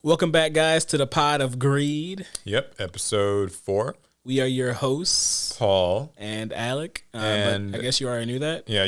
Welcome back, guys, to the Pod of Greed. Yep, episode 4. We are your hosts, Paul and Alec. and but I guess you already knew that. yeah,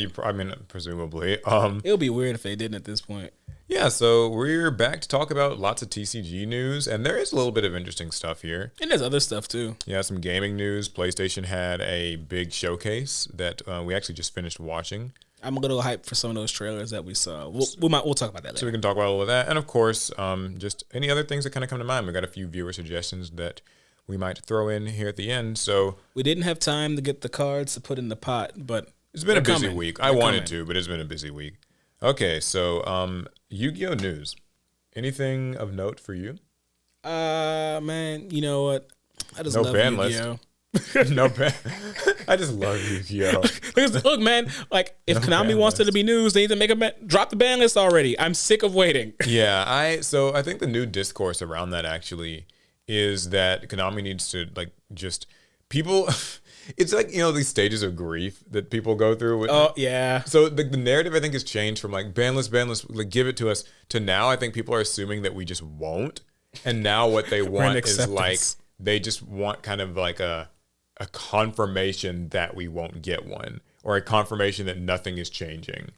presumably. It would be weird if they didn't at this point. Yeah, so we're back to talk about lots of TCG news, and there is a little bit of interesting stuff here. And there's other stuff too. Yeah, some gaming news. PlayStation had a big showcase that we actually just finished watching. I'm a little hyped for some of those trailers that we saw. We'll talk about that later. So we can talk about all of that, and of course, just any other things that kind of come to mind. We got a few viewer suggestions that we might throw in here at the end. So we didn't have time to get the cards to put in the pot, but it's been a busy week. I wanted to, but it's been a busy week. Okay, so Yu-Gi-Oh news. Anything of note for you? Man, you know what? I just No love ban Yu-Gi-Oh. No ban. I just love Yu-Gi-Oh. Look, man, like if Konami wants it to be news, they need to make drop the ban list already. I'm sick of waiting. Yeah, I think the new discourse around that actually is that Konami needs to just people. It's like, these stages of grief that people go through. Oh yeah. So the narrative I think has changed from like ban list, like give it to us, to now I think people are assuming that we just won't, and now what they want is like they just want kind of like a confirmation that we won't get one, or a confirmation that nothing is changing.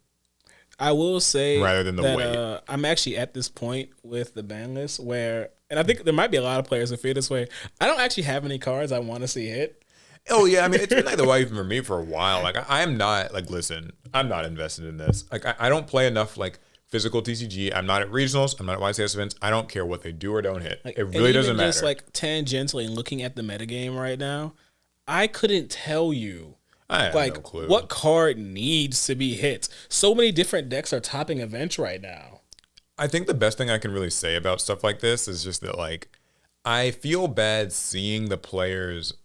I will say, rather than the wait, I'm actually at this point with the ban list where, and I think there might be a lot of players that feel this way. I don't actually have any cards I want to see hit. Oh yeah, I mean it's been like the way for me for a while. Like I am not I'm not invested in this. Like I don't play enough like physical TCG. I'm not at regionals. I'm not at YCS events. I don't care what they do or don't hit. Like, it really doesn't matter. Just like tangentially looking at the metagame right now, I couldn't tell you I have no clue what card needs to be hit. So many different decks are topping events right now. I think the best thing I can really say about stuff like this is just that like I feel bad seeing the players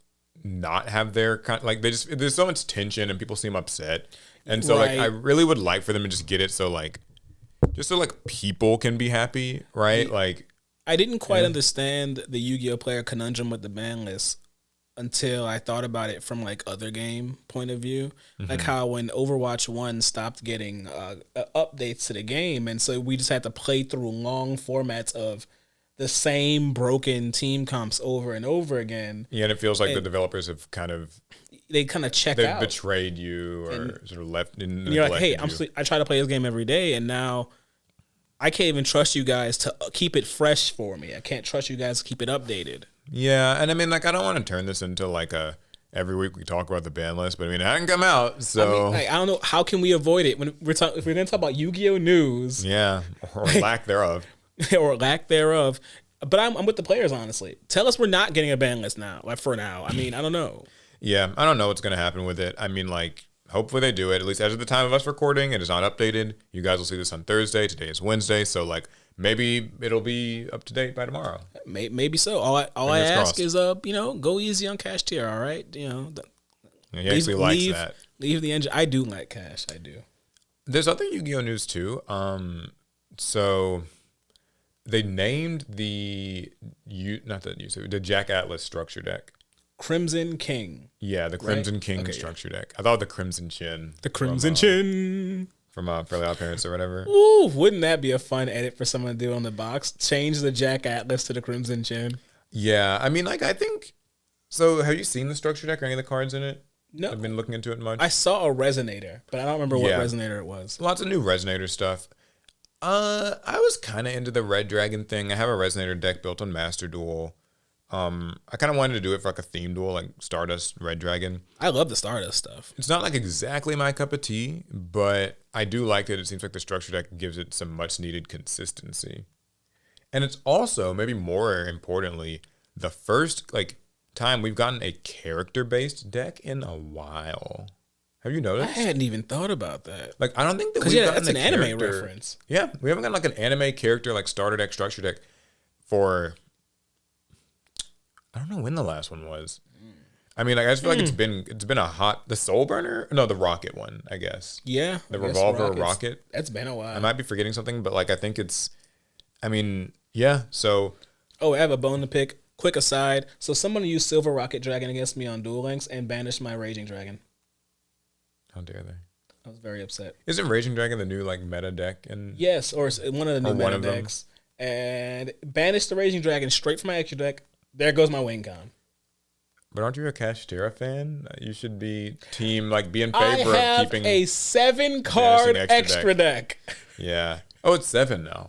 not have their there's so much tension and people seem upset, and so like I really would like for them to just get it so people can be happy, right? I didn't quite understand the Yu-Gi-Oh player conundrum with the ban list until I thought about it from like other game point of view, like how when Overwatch 1 stopped getting updates to the game, and so we just had to play through long formats of the same broken team comps over and over again. Yeah, and it feels like the developers have kind of checked out. They've betrayed you or sort of left. And you're like, hey, I try to play this game every day, and now I can't even trust you guys to keep it fresh for me. I can't trust you guys to keep it updated. Yeah, and I mean, like, I don't want to turn this into like every week we talk about the ban list, but I mean, it hasn't come out, so I don't know how can we avoid it when if we're going to talk about Yu-Gi-Oh news, yeah, or lack thereof. or lack thereof. But I'm with the players, honestly. Tell us we're not getting a ban list now, like for now. I mean, I don't know. Yeah, I don't know what's going to happen with it. I mean, like, hopefully they do it. At least as of the time of us recording, it is not updated. You guys will see this on Thursday. Today is Wednesday, so like maybe it'll be up to date by tomorrow. Maybe so. All I ask is go easy on Cash Tier, all right? He actually likes that. Leave the engine. I do like Cash. I do. There's other Yu-Gi-Oh news too. So they named the Jack Atlas structure deck Crimson King. Yeah, the Crimson King structure deck. I thought the Crimson Chin. The Crimson Chin. From Fairly Odd Parents or whatever. Ooh, wouldn't that be a fun edit for someone to do on the box? Change the Jack Atlas to the Crimson Chin. Yeah, I mean, like, I think... So, have you seen the structure deck or any of the cards in it? No. I've been looking into it much. I saw a Resonator, but I don't remember what Resonator it was. Lots of new Resonator stuff. I was kind of into the Red Dragon thing. I have a Resonator deck built on Master Duel. I kind of wanted to do it for like a theme duel, like Stardust, Red Dragon. I love the Stardust stuff. It's not like exactly my cup of tea, but I do like it. It seems like the structure deck gives it some much needed consistency. And it's also, maybe more importantly, the first time we've gotten a character-based deck in a while. Have you noticed? I hadn't even thought about that. Like, I don't think that we've gotten that's an anime reference. Yeah, we haven't gotten like an anime character like starter deck, structure deck for... I don't know when the last one was. I mean, like, I just feel like it's been a hot... The Soul Burner? No, the Rocket one, I guess. Yeah. The Revolver Rocket. That's been a while. I might be forgetting something, but like, I think it's... I mean, yeah, so... Oh, I have a bone to pick. Quick aside. So someone used Silver Rocket Dragon against me on Duel Links and banished my Raging Dragon. How dare they? I was very upset. Isn't Raging Dragon the new like meta deck? Yes, or one of the new meta decks. and banish the Raging Dragon straight from my extra deck. There goes my win con. But aren't you a Kashtira fan? You should be team, like, be in I favor have of keeping a 7-card extra deck. Yeah. Oh, it's 7 now.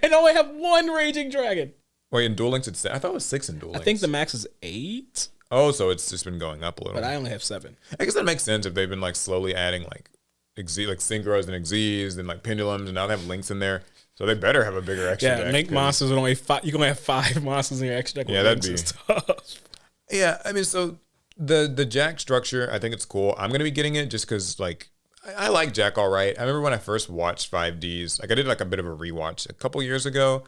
And I only have 1 Raging Dragon. Wait, in Duel Links it's 7? I thought it was 6 in Duel Links. I think the max is 8. Oh, so it's just been going up a little. But I only have 7. I guess that makes sense if they've been like slowly adding like synchros and exes and like pendulums, and now they have links in there. So they better have a bigger extra deck. Yeah, make monsters with only 5. You can only have 5 monsters in your extra deck. Yeah, that'd be tough. Yeah, I mean, so the Jack structure, I think it's cool. I'm gonna be getting it just because like I like Jack all right. I remember when I first watched 5Ds, like I did like a bit of a rewatch a couple years ago,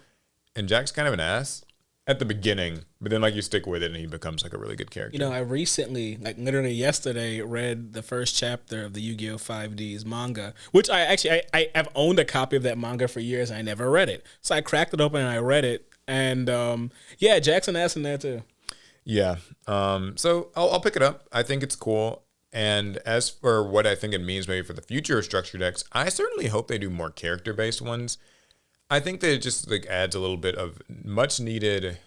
and Jack's kind of an ass at the beginning, but then like you stick with it and he becomes like a really good character. You know, I recently, like literally yesterday, read the first chapter of the Yu-Gi-Oh! 5Ds manga, which I have owned a copy of that manga for years and I never read it. So I cracked it open and I read it, and yeah, Jackson ass in there too. Yeah. So I'll pick it up. I think it's cool. And as for what I think it means maybe for the future of structure decks, I certainly hope they do more character-based ones. I think that it just like adds a little bit of much needed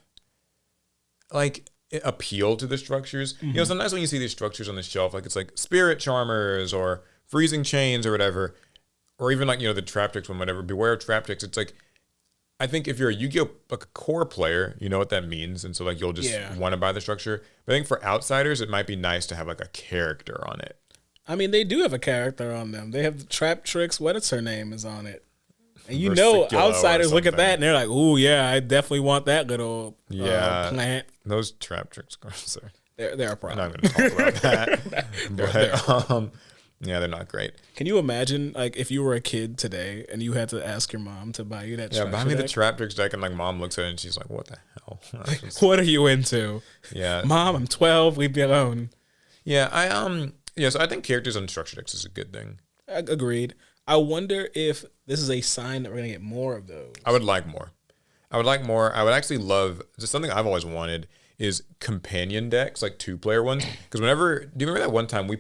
like appeal to the structures. Mm-hmm. You know, sometimes when you see these structures on the shelf, like it's like Spirit Charmers or Freezing Chains or whatever, or even like, you know, the Traptrix one, whatever, Beware of Traptrix. It's like, I think if you're a Yu-Gi-Oh! Like a core player, you know what that means. And so like you'll just want to buy the structure. But I think for outsiders, it might be nice to have like a character on it. I mean, they do have a character on them. They have the Traptrix, what is her name, is on it. And you know, outsiders look at that and they're like, "Ooh, yeah, I definitely want that little plant." Those Traptrix cards are they're a problem. I'm not going to talk about that. But yeah, they're not great. Can you imagine like if you were a kid today and you had to ask your mom to buy you that? Yeah, buy me the Traptrix deck, and like mom looks at it and she's like, "What the hell? What are you into?" Yeah, Mom, I'm 12. Leave me alone. Yeah, so I think characters on structure decks is a good thing. Agreed. I wonder if this is a sign that we're going to get more of those. I would like more. I would actually love, just something I've always wanted is companion decks, like 2-player ones. Because do you remember that one time we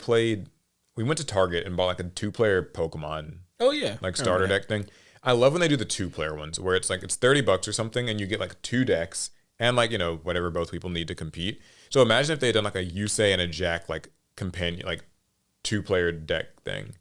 went to Target and bought like a 2-player Pokemon. Oh, yeah. Like starter deck thing. I love when they do the 2-player ones where it's like, it's $30 or something and you get like 2 decks and like, you know, whatever both people need to compete. So imagine if they had done like a Yusei and a Jack, like companion, like 2-player deck thing.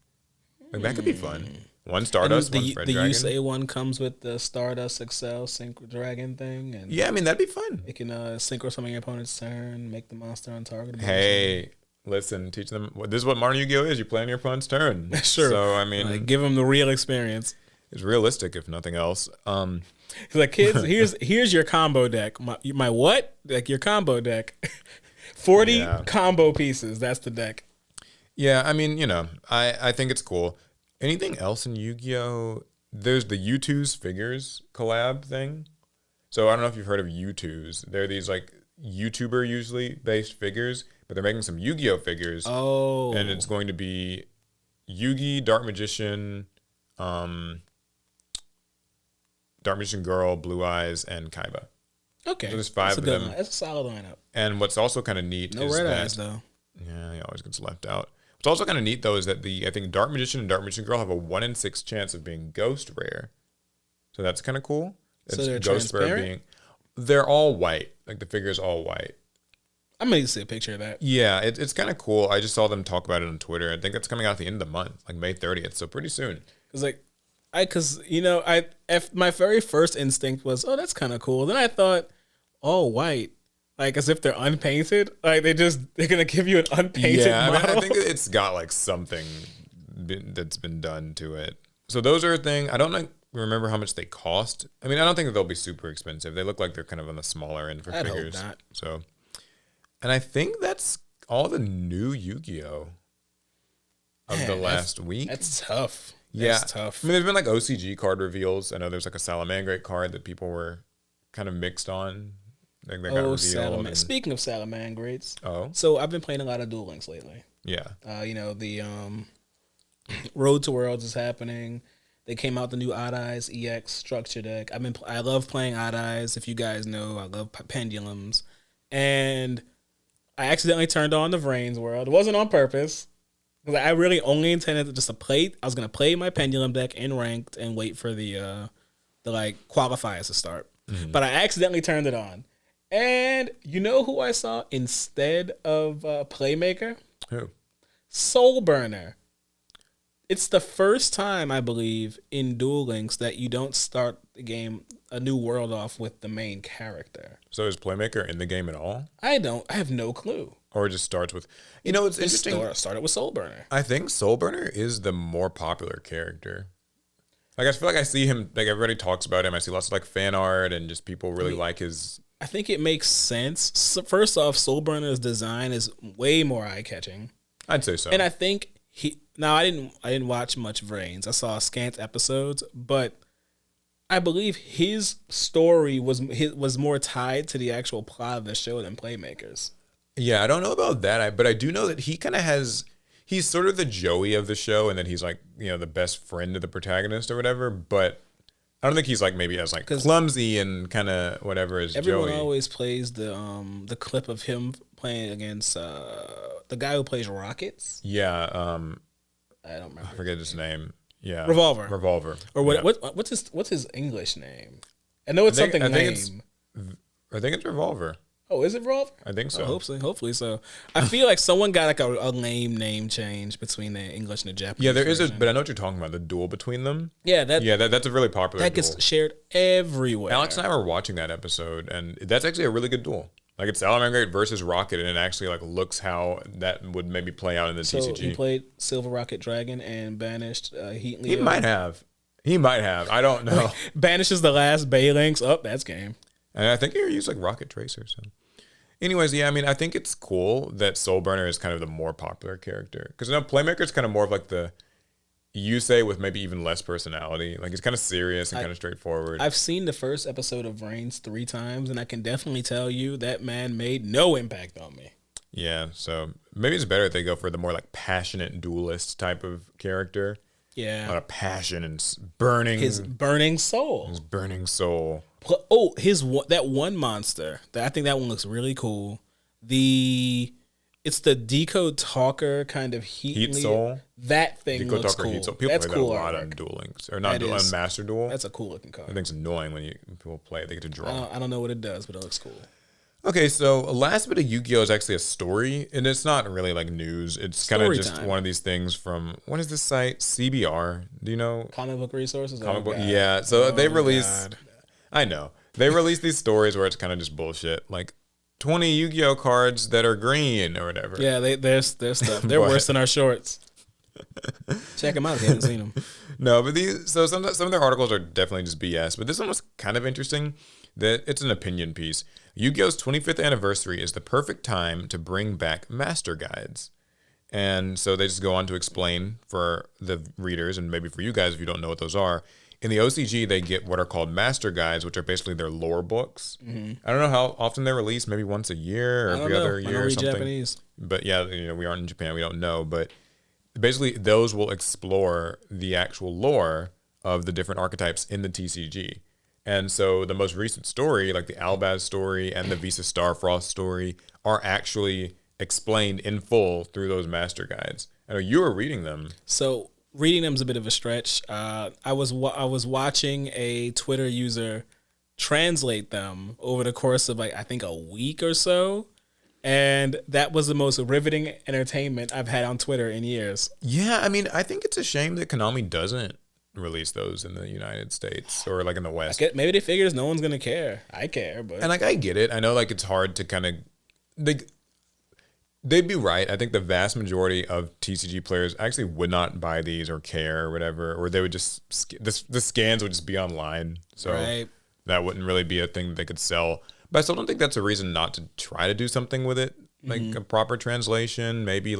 Like that could be fun. One Stardust, one Red Dragon. The Yusei one comes with the Stardust Excel Synchro Dragon thing. And yeah, I mean, that'd be fun. It can synchro summon your opponent's turn, make the monster untargetable. Hey, listen, teach them. This is what Modern Yu-Gi-Oh! Is. You play on your opponent's turn. Sure. So, I mean. Like, give them the real experience. It's realistic, if nothing else. Like, kids, here's your combo deck. My what? Like, your combo deck. 40 combo pieces. That's the deck. Yeah, I mean, you know, I think it's cool. Anything else in Yu-Gi-Oh? There's the U2's figures collab thing. So I don't know if you've heard of U2's. They're these like YouTuber usually based figures, but they're making some Yu-Gi-Oh figures. Oh. And it's going to be Yugi, Dark Magician Girl, Blue Eyes, and Kaiba. Okay. So there's 5 of them. That's a solid lineup. And what's also kind of neat is Red Eyes though. Yeah, he always gets left out. What's also kind of neat though is that I think Dark Magician and Dark Magician Girl have a 1 in 6 chance of being ghost rare. So that's kind of cool. So they're ghost transparent? They're all white. Like the figure's all white. I'm going to see a picture of that. Yeah, it's kind of cool. I just saw them talk about it on Twitter. I think it's coming out at the end of the month, like May 30th. So pretty soon. My very first instinct was, oh, that's kind of cool. Then I thought, all white. Like as if they're unpainted. Like they're gonna give you an unpainted model. I mean, I think it's got like something that's been done to it. So those are a thing. I don't remember how much they cost. I mean, I don't think that they'll be super expensive. They look like they're kind of on the smaller end for figures. Hope not. So, and I think that's all the new Yu-Gi-Oh of the last week. That's tough. That's tough. I mean, there's been like OCG card reveals. I know there's like a Salamangreat card that people were kind of mixed on. Speaking of Salamangreats. Oh. So I've been playing a lot of Duel Links lately. Yeah. The Road to Worlds is happening. They came out the new Odd Eyes EX structure deck. I love playing Odd Eyes. If you guys know, I love pendulums. And I accidentally turned on the Vrain's World. It wasn't on purpose. I really only intended to play. I was going to play my pendulum deck in ranked and wait for the the like qualifiers to start. But I accidentally turned it on. And you know who I saw instead of Playmaker? Who? Soul Burner. It's the first time, I believe, in Duel Links that you don't start the game, a new world off with the main character. So is Playmaker in the game at all? I have no clue. Or it just starts with, you know, it's interesting. Started with Soul Burner. I think Soul Burner is the more popular character. Like, I feel like I see him, like, everybody talks about him. I see lots of, like, fan art and just people really like his... I think it makes sense. So first off, Soul Burner's design is way more eye-catching. I'd say so. And I think I didn't watch much of Reigns. I saw scant episodes, but I believe his story was more tied to the actual plot of the show than Playmakers. Yeah, I don't know about that, but I do know that he kind of he's sort of the Joey of the show, and then he's like, you know, the best friend of the protagonist or whatever, but I don't think he's like maybe as like clumsy and kind of whatever as everyone Joey. Always plays the clip of him playing against the guy who plays Rockets. Yeah, I don't remember. I forget his name. Yeah, Revolver. Or what? Yeah. What's his English name? I know it's something. I think it's Revolver. Oh, is it Revolver? I think so. Hopefully so. I feel like someone got like a lame name change between the English and the Japanese. Yeah, there is version. but I know what you're talking about, the duel between them. Yeah, that's a really popular that duel. gets shared everywhere. Alex and I were watching that episode, and that's actually a really good duel. Like, it's Salamangreat versus Rocket, and it actually like looks how that would maybe play out in the TCG. So he played Silver Rocket Dragon and banished Heat Leo. He might have. I don't know. Banishes the last Baylings. Oh, that's game. And I think he used like Rocket Tracer. So, anyways, yeah, I mean, I think it's cool that Soul Burner is kind of the more popular character, because Playmaker is kind of more of like the Yusei with maybe even less personality. Like, it's kind of serious and kind of straightforward. I've seen the first episode of Reigns 3 times, and I can definitely tell you that man made no impact on me. Yeah, so maybe it's better if they go for the more like passionate duelist type of character. Yeah, a lot of passion and burning. His burning soul. Oh, that one monster. I think that one looks really cool. It's the Decode Talker kind of heat soul. That thing Decode looks Talker cool. Heat soul. People That's play cool that a lot artwork. on Duel Links, or not on Master Duel. That's a cool looking card. I think it's annoying when people play it. They get to draw. I don't know what it does, but it looks cool. Okay, so last bit of Yu-Gi-Oh! Is actually a story, and it's not really like news. It's kind of just one of these things from, what is this site? CBR. Do you know? Comic Book Resources? Yeah, so they release, I know. They release these stories where it's kind of just bullshit. Like 20 Yu-Gi-Oh! Cards that are green or whatever. Yeah, their stuff. They're worse than our shorts. Check them out if you haven't seen them. No, but some of their articles are definitely just BS, but this one was kind of interesting. That it's an opinion piece. Yu-Gi-Oh's 25th anniversary is the perfect time to bring back master guides. And so they just go on to explain for the readers, and maybe for you guys if you don't know what those are. In the OCG, they get what are called master guides, which are basically their lore books. Mm-hmm. I don't know how often they're released, maybe once a year or every other year or something. Japanese. But yeah, we aren't in Japan, we don't know. But basically, those will explore the actual lore of the different archetypes in the TCG. And so the most recent story, like the Albaz story and the Visa Starfrost story, are actually explained in full through those master guides. I know you were reading them. So reading them is a bit of a stretch. I was watching a Twitter user translate them over the course of I think a week or so. And that was the most riveting entertainment I've had on Twitter in years. Yeah, I mean, I think it's a shame that Konami doesn't release those in the United States or like in the West. Maybe they figures no one's gonna care. I care, but and I get it. I know it's hard to kind of they'd be right. I think the vast majority of TCG players actually would not buy these or care or whatever, or they would just the scans would just be online, so that wouldn't really be a thing that they could sell. But I still don't think that's a reason not to try to do something with it, like a proper translation. Maybe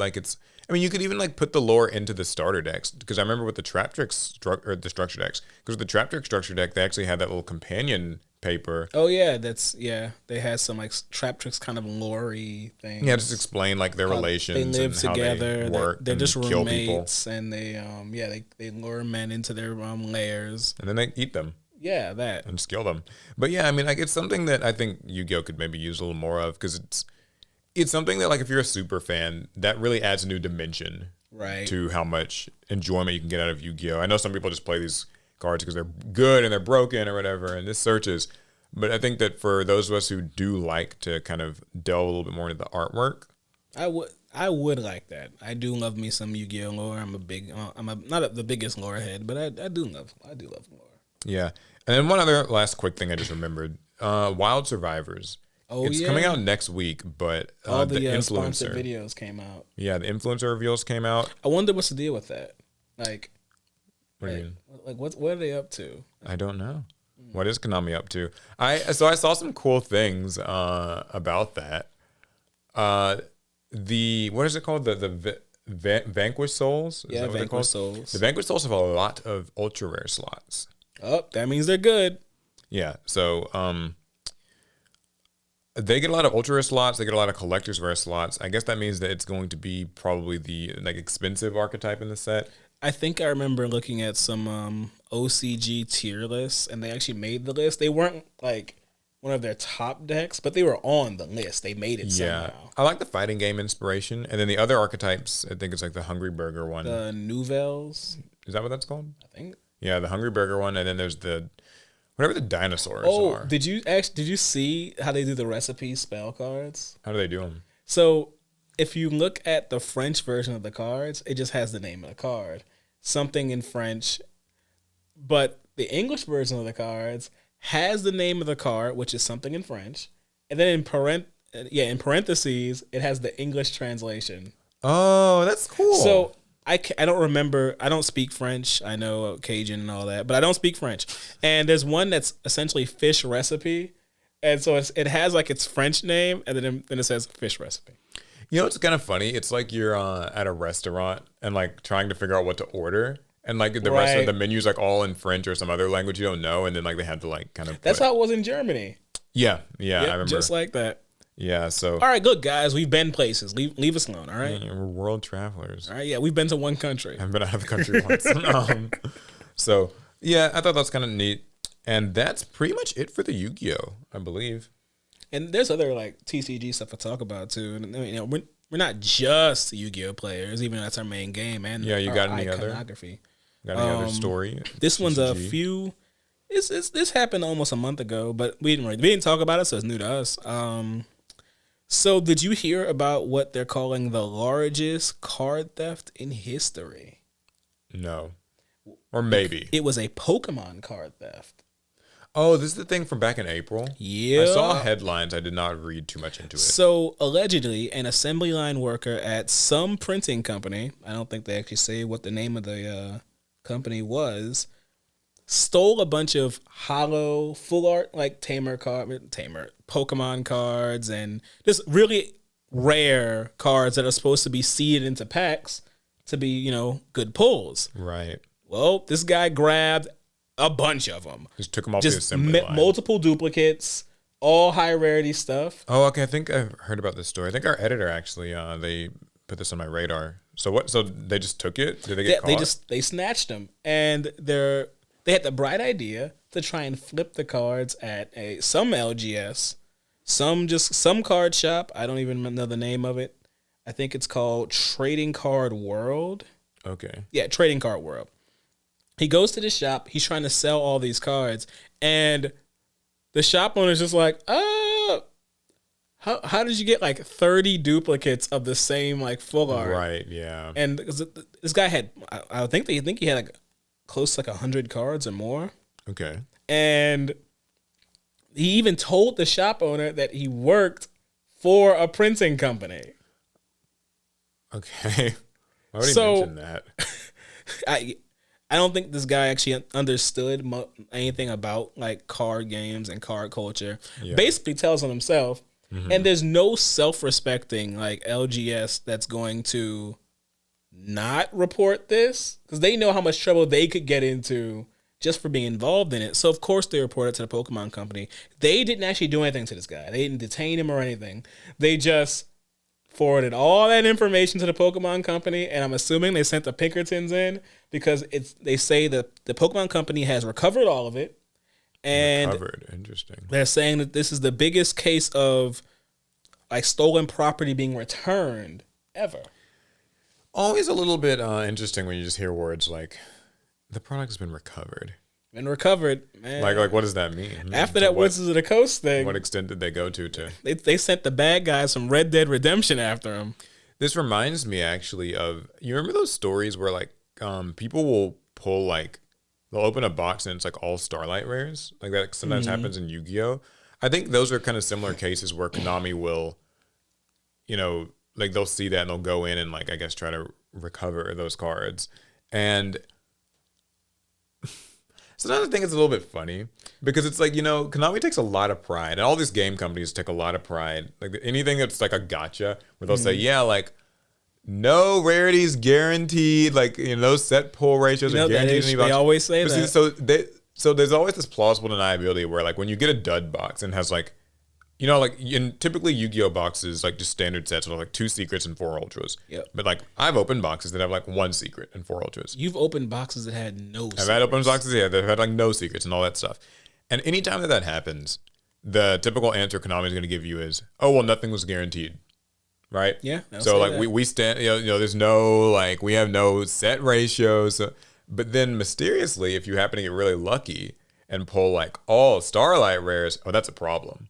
I mean, you could even put the lore into the starter decks, because I remember with the Traptrix or the structure decks, because with the Traptrix structure deck, they actually had that little companion paper. Oh yeah, they had some Traptrix kind of lore-y thing. Yeah, just explain their relations. They live together. How they work. They're just kill roommates, people. And they lure men into their lairs, and then they eat them. Yeah, that and just kill them. But yeah, I mean, it's something that I think Yu-Gi-Oh could maybe use a little more of, because it's something that if you're a super fan, that really adds a new dimension to how much enjoyment you can get out of Yu-Gi-Oh. I know some people just play these cards because they're good and they're broken or whatever, and this searches. But I think that for those of us who do like to kind of delve a little bit more into the artwork, I would like that. I do love me some Yu-Gi-Oh lore. Not the biggest lore head, but I do love lore. yeah. And then one other last quick thing I just remembered: Wild Survivors. Oh, it's coming out next week, but all the influencer sponsored videos came out. Yeah, the influencer reveals came out. I wonder what's the deal with that. Like, what do you mean? Like what are they up to? I don't know. What is Konami up to? I saw some cool things about that. What is it called? The Vanquished Souls? Yeah, Vanquished Souls. The Vanquished Souls have a lot of ultra rare slots. Oh, that means they're good. Yeah, so they get a lot of ultra rare slots. They get a lot of collector's rare slots. I guess that means that it's going to be probably the like expensive archetype in the set. I think I remember looking at some OCG tier lists, and they actually made the list. They weren't like one of their top decks, but they were on the list. They made it somehow. I like the fighting game inspiration, and then the other archetypes. I think it's like the Hungry Burger one. The Nouvelles. Is that what that's called? I think. Yeah, the Hungry Burger one, and then there's the whatever the dinosaurs are. Did you see how they do the recipe spell cards? How do they do them? So if you look at the French version of the cards, it just has the name of the card, something in French. But the English version of the cards has the name of the card, which is something in French, and then in parentheses, it has the English translation. Oh, that's cool. So I don't remember. I don't speak French. I know Cajun and all that, but I don't speak French. And there's one that's essentially fish recipe, and so it has like its French name, and then it says fish recipe. You know, it's kind of funny. It's like you're at a restaurant and like trying to figure out what to order. And like the rest of the menu's like all in French or some other language you don't know. And then like they had to like kind of. That's how it was in Germany. Yeah. I remember. Just like that. Yeah. So. All right, look, guys, we've been places. Leave us alone. All right. Yeah, we're world travelers. All right. Yeah, we've been to one country. I've been out of the country once. So yeah, I thought that's kind of neat. And that's pretty much it for the Yu-Gi-Oh, I believe. And there's other like TCG stuff to talk about too. And you know, we're not just Yu-Gi-Oh players, even though that's our main game. And yeah, you got any iconography. Got any other story? This one's a few. This happened almost a month ago, but we didn't talk about it, so it's new to us. So did you hear about what they're calling the largest card theft in history? No, or maybe it was a Pokemon card theft. Oh, this is the thing from back in April? Yeah. I saw headlines. I did not read too much into it. So, allegedly, an assembly line worker at some printing company, I don't think they actually say what the name of the company was, stole a bunch of hollow, full art, like Pokemon cards, and just really rare cards that are supposed to be seeded into packs to be, good pulls. Right. Well, this guy grabbed a bunch of them. Just took them off the assembly line. Multiple duplicates, all high rarity stuff. Oh, okay. I think I've heard about this story. I think our editor actually, they put this on my radar. So what? So they just took it? Did they get caught? They snatched them, and they had the bright idea to try and flip the cards at some LGS, some card shop. I don't even know the name of it. I think it's called Trading Card World. Okay. Yeah, Trading Card World. He goes to the shop. He's trying to sell all these cards, and the shop owner's just like, how did you get like 30 duplicates of the same like full art? Right. Yeah. And this guy had, I think he had like close to like 100 cards or more. Okay. And he even told the shop owner that he worked for a printing company. Okay. Why would he mention that? I don't think this guy actually understood anything about like card games and card culture. Yeah. Basically tells on himself. Mm-hmm. And there's no self-respecting like LGS that's going to not report this because they know how much trouble they could get into just for being involved in it. So of course they reported to the Pokemon company. They didn't actually do anything to this guy. They didn't detain him or anything. They just forwarded all that information to the Pokemon company, and I'm assuming they sent the Pinkertons in because they say that the Pokemon company has recovered all of it. And interesting. They're saying that this is the biggest case of like stolen property being returned ever. Always a little bit interesting when you just hear words like the product has been recovered. Been recovered, man. Like what does that mean? After that Wizards of the Coast thing, what extent did they go to? They sent the bad guys from Red Dead Redemption after him. This reminds me actually of, you remember those stories where like people will pull like, they'll open a box and it's like all Starlight rares, like that sometimes happens in Yu-Gi-Oh. I think those are kind of similar cases where Konami will, you know, like they'll see that and they'll go in and like I guess try to recover those cards. And sometimes I think it's a little bit funny because it's like, you know, Konami takes a lot of pride, and all these game companies take a lot of pride. Like anything that's like a gotcha, where they'll say, yeah, like no rarities guaranteed, like, you know, those set pull ratios are guaranteed. They always say that. See, so there's always this plausible deniability where like when you get a dud box and has like, you know, like in typically Yu-Gi-Oh boxes, like just standard sets with like 2 secrets and 4 ultras. Yep. But like I've opened boxes that have like 1 secret and 4 ultras. You've opened boxes that had no secrets. I've had open boxes, yeah, that had like no secrets and all that stuff. And anytime that happens, the typical answer Konami is going to give you is, oh, well, nothing was guaranteed. Right? Yeah. So like we stand, you know, there's no, like we have no set ratios. But then mysteriously, if you happen to get really lucky and pull like all Starlight rares, oh, that's a problem.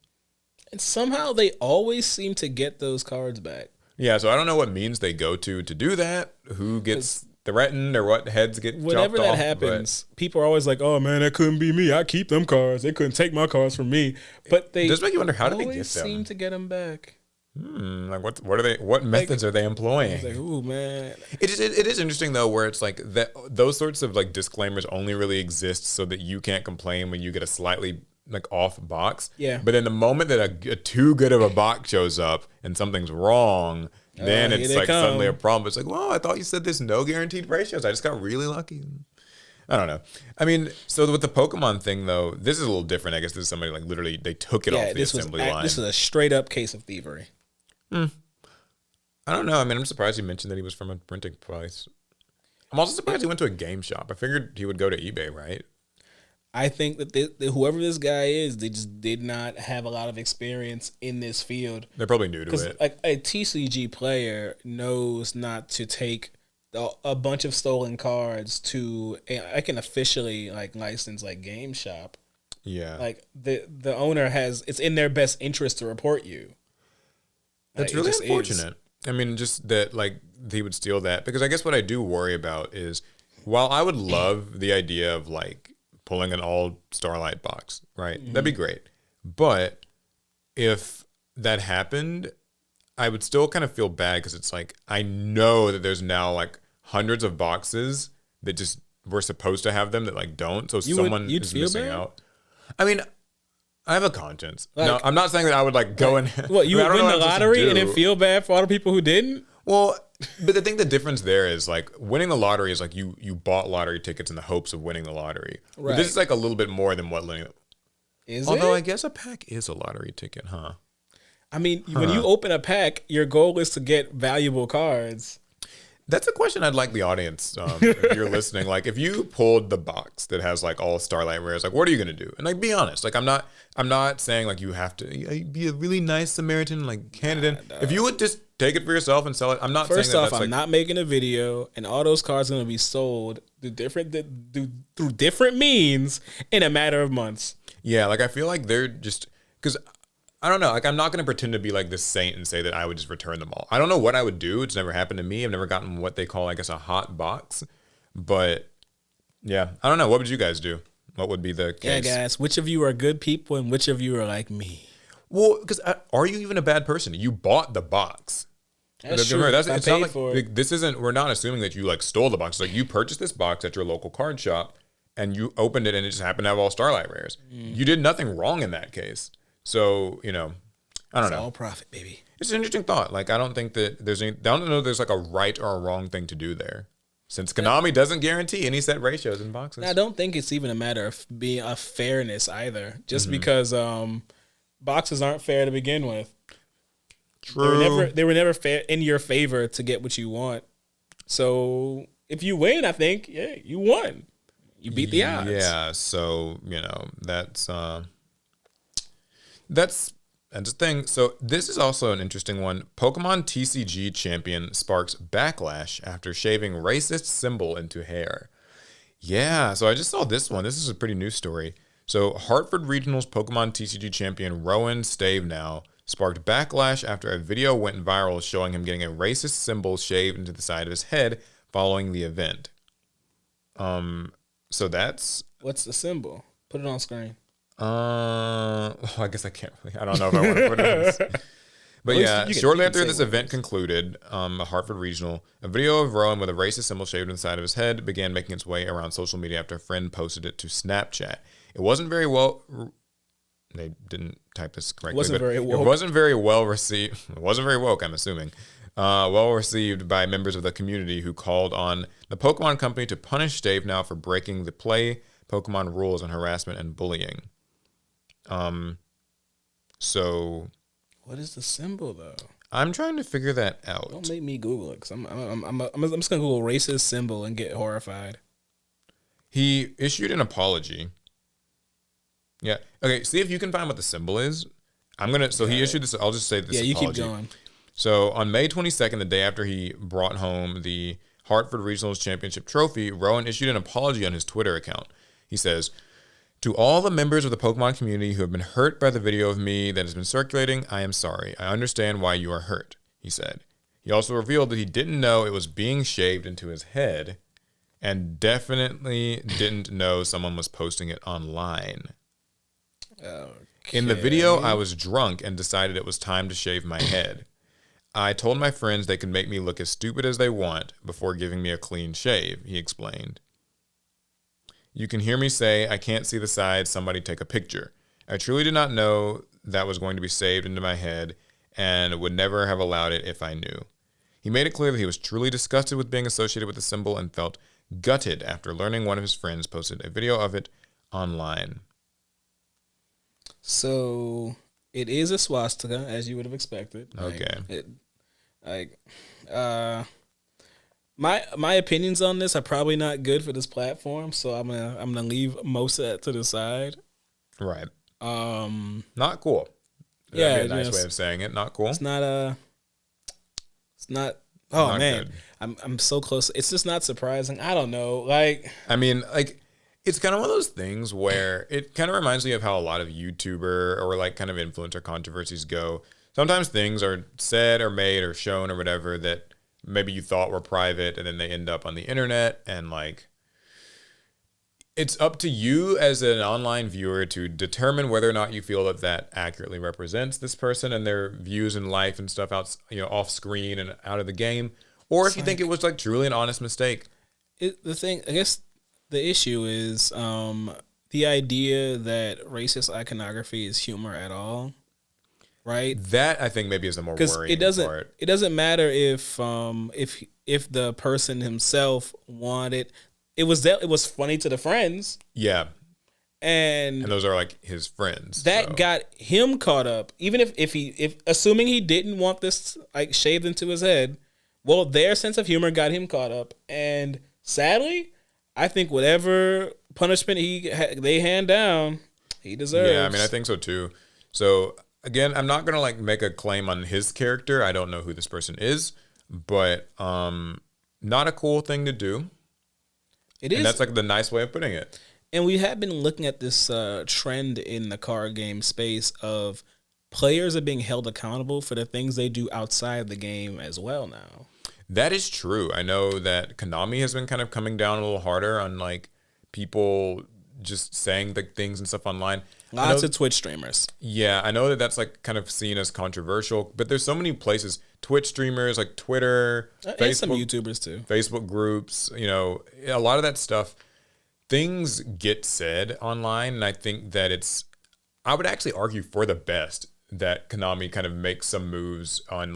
And somehow they always seem to get those cards back. Yeah, so I don't know what means they go to do that, who gets threatened or what heads get chopped off. Whenever that happens, people are always like, oh man, that couldn't be me. I keep them cards. They couldn't take my cards from me. But they just make you wonder, how do they get them? Seem to get them back. Like what are they? What methods are they employing? Like, ooh, man. It is interesting though, where it's like that those sorts of like disclaimers only really exist so that you can't complain when you get a slightly like off box. Yeah. But in the moment that a too good of a box shows up and something's wrong, then it's like suddenly a problem. It's like, well, I thought you said there's no guaranteed ratios. I just got really lucky. I don't know. I mean, so with the Pokemon thing though, this is a little different. I guess this is somebody like literally they took it off the assembly line. This is a straight up case of thievery. I don't know. I mean, I'm surprised he mentioned that he was from a printing place. I'm also surprised he went to a game shop. I figured he would go to eBay, right? I think that whoever this guy is, they just did not have a lot of experience in this field. They're probably new to it. Because like a TCG player knows not to take a bunch of stolen cards to like an officially like licensed like game shop. Yeah. Like the owner it's in their best interest to report you. That's really unfortunate. I mean, just that like he would steal that, because I guess what I do worry about is, while I would love the idea of like pulling an all Starlight box, right? That'd be great. But if that happened, I would still kind of feel bad, because it's like, I know that there's now like hundreds of boxes that just were supposed to have them that like don't. So someone is missing out. I mean, I have a conscience. Like, no, I'm not saying that I would like go and... What, you would win the lottery and then feel bad for all the people who didn't? Well, but I think the difference there is like winning the lottery is like you bought lottery tickets in the hopes of winning the lottery. Right. But this is like a little bit more than what... Although I guess a pack is a lottery ticket, huh? I mean, when you open a pack, your goal is to get valuable cards. That's a question I'd like the audience, if you're listening. Like, if you pulled the box that has like all Starlight rares, like, what are you gonna do? And like, be honest. Like, I'm not saying like you have to be a really nice Samaritan, like hand it in. If you would just take it for yourself and sell it, I'm not saying that. First off, I'm not making a video, and all those cards are gonna be sold through different means in a matter of months. Yeah, like I feel like they're just, because I don't know. Like, I'm not going to pretend to be like this saint and say that I would just return them all. I don't know what I would do. It's never happened to me. I've never gotten what they call, I guess, a hot box. But yeah, I don't know. What would you guys do? What would be the case? Yeah, guys, which of you are good people and which of you are like me? Well, because are you even a bad person? You bought the box. That's true. It's not like this isn't. We're not assuming that you like stole the box. It's like you purchased this box at your local card shop and you opened it and it just happened to have all Starlight rares. You did nothing wrong in that case. So, you know, I don't know. It's all profit, baby. It's an interesting thought. Like, I don't think that I don't know if there's like a right or a wrong thing to do there, since Konami doesn't guarantee any set ratios in boxes. I don't think it's even a matter of being a fairness either. Just because boxes aren't fair to begin with. True. They were never fair in your favor to get what you want. So if you win, I think, yeah, you won. You beat the odds. Yeah. So, you know, that's the thing. So this is also an interesting one. Pokemon TCG champion sparks backlash after shaving racist symbol into hair. Yeah, so I just saw this one. This is a pretty new story. So Hartford Regional's Pokemon TCG champion Rowan Stavenhow sparked backlash after a video went viral showing him getting a racist symbol shaved into the side of his head following the event. So that's What's the symbol? Put it on screen. I guess I can't really. I don't know if I want to put it on this. But yeah, shortly after this event concluded, a Hartford Regional, a video of Rowan with a racist symbol shaved on the side of his head began making its way around social media after a friend posted it to Snapchat. It wasn't very well. They didn't type this correctly. It wasn't very well received. It wasn't very woke, I'm assuming. Well received by members of the community who called on the Pokemon Company to punish Stavenhow for breaking the play Pokemon rules on harassment and bullying. So, what is the symbol though? I'm trying to figure that out. Don't make me Google it, because I'm just gonna Google racist symbol and get horrified. He issued an apology. Yeah. Okay. See if you can find what the symbol is. He issued this. I'll just say this. Yeah, you apology. keep going. So on May 22nd, the day after he brought home the Hartford Regionals Championship trophy, Rowan issued an apology on his Twitter account. He says, "To all the members of the Pokemon community who have been hurt by the video of me that has been circulating, I am sorry. I understand why you are hurt," he said. He also revealed that he didn't know it was being shaved into his head and definitely didn't know someone was posting it online. Okay. In the video, I was drunk and decided it was time to shave my head. I told my friends they could make me look as stupid as they want before giving me a clean shave, he explained. You can hear me say, I can't see the sides, somebody take a picture. I truly did not know that was going to be saved into my head and would never have allowed it if I knew. He made it clear that he was truly disgusted with being associated with the symbol and felt gutted after learning one of his friends posted a video of it online. So it is a swastika, as you would have expected. Okay. My opinions on this are probably not good for this platform, so I'm gonna leave most of that to the side. Right. Not cool. That'd be a nice way of saying it. Not cool. It's not. Oh not man, good. I'm so close. It's just not surprising. I don't know. It's kind of one of those things where it kind of reminds me of how a lot of YouTuber or kind of influencer controversies go. Sometimes things are said or made or shown or whatever that maybe you thought were private, and then they end up on the internet, and it's up to you as an online viewer to determine whether or not you feel that accurately represents this person and their views in life and stuff off screen and out of the game, or if you think it was truly an honest mistake. The issue is the idea that racist iconography is humor at all, right? That I think maybe is the more worrying part. It doesn't matter if the person himself wanted. It was funny to the friends. Yeah. And those are his friends. That got him caught up. Even if assuming he didn't want this shaved into his head, well, their sense of humor got him caught up, and sadly, I think whatever punishment they hand down, he deserves. Yeah, I mean, I think so too. So again, I'm not gonna make a claim on his character. I don't know who this person is, but not a cool thing to do. It is, and that's the nice way of putting it. And we have been looking at this trend in the card game space of players are being held accountable for the things they do outside the game as well now. That is true. I know that Konami has been kind of coming down a little harder on people just saying the things and stuff online. Lots of Twitch streamers. Yeah, I know that that's kind of seen as controversial, but there's so many places, Twitch streamers, Twitter, Facebook, and some YouTubers too. Facebook groups, a lot of that stuff, things get said online, and I think that I would actually argue for the best that Konami kind of makes some moves on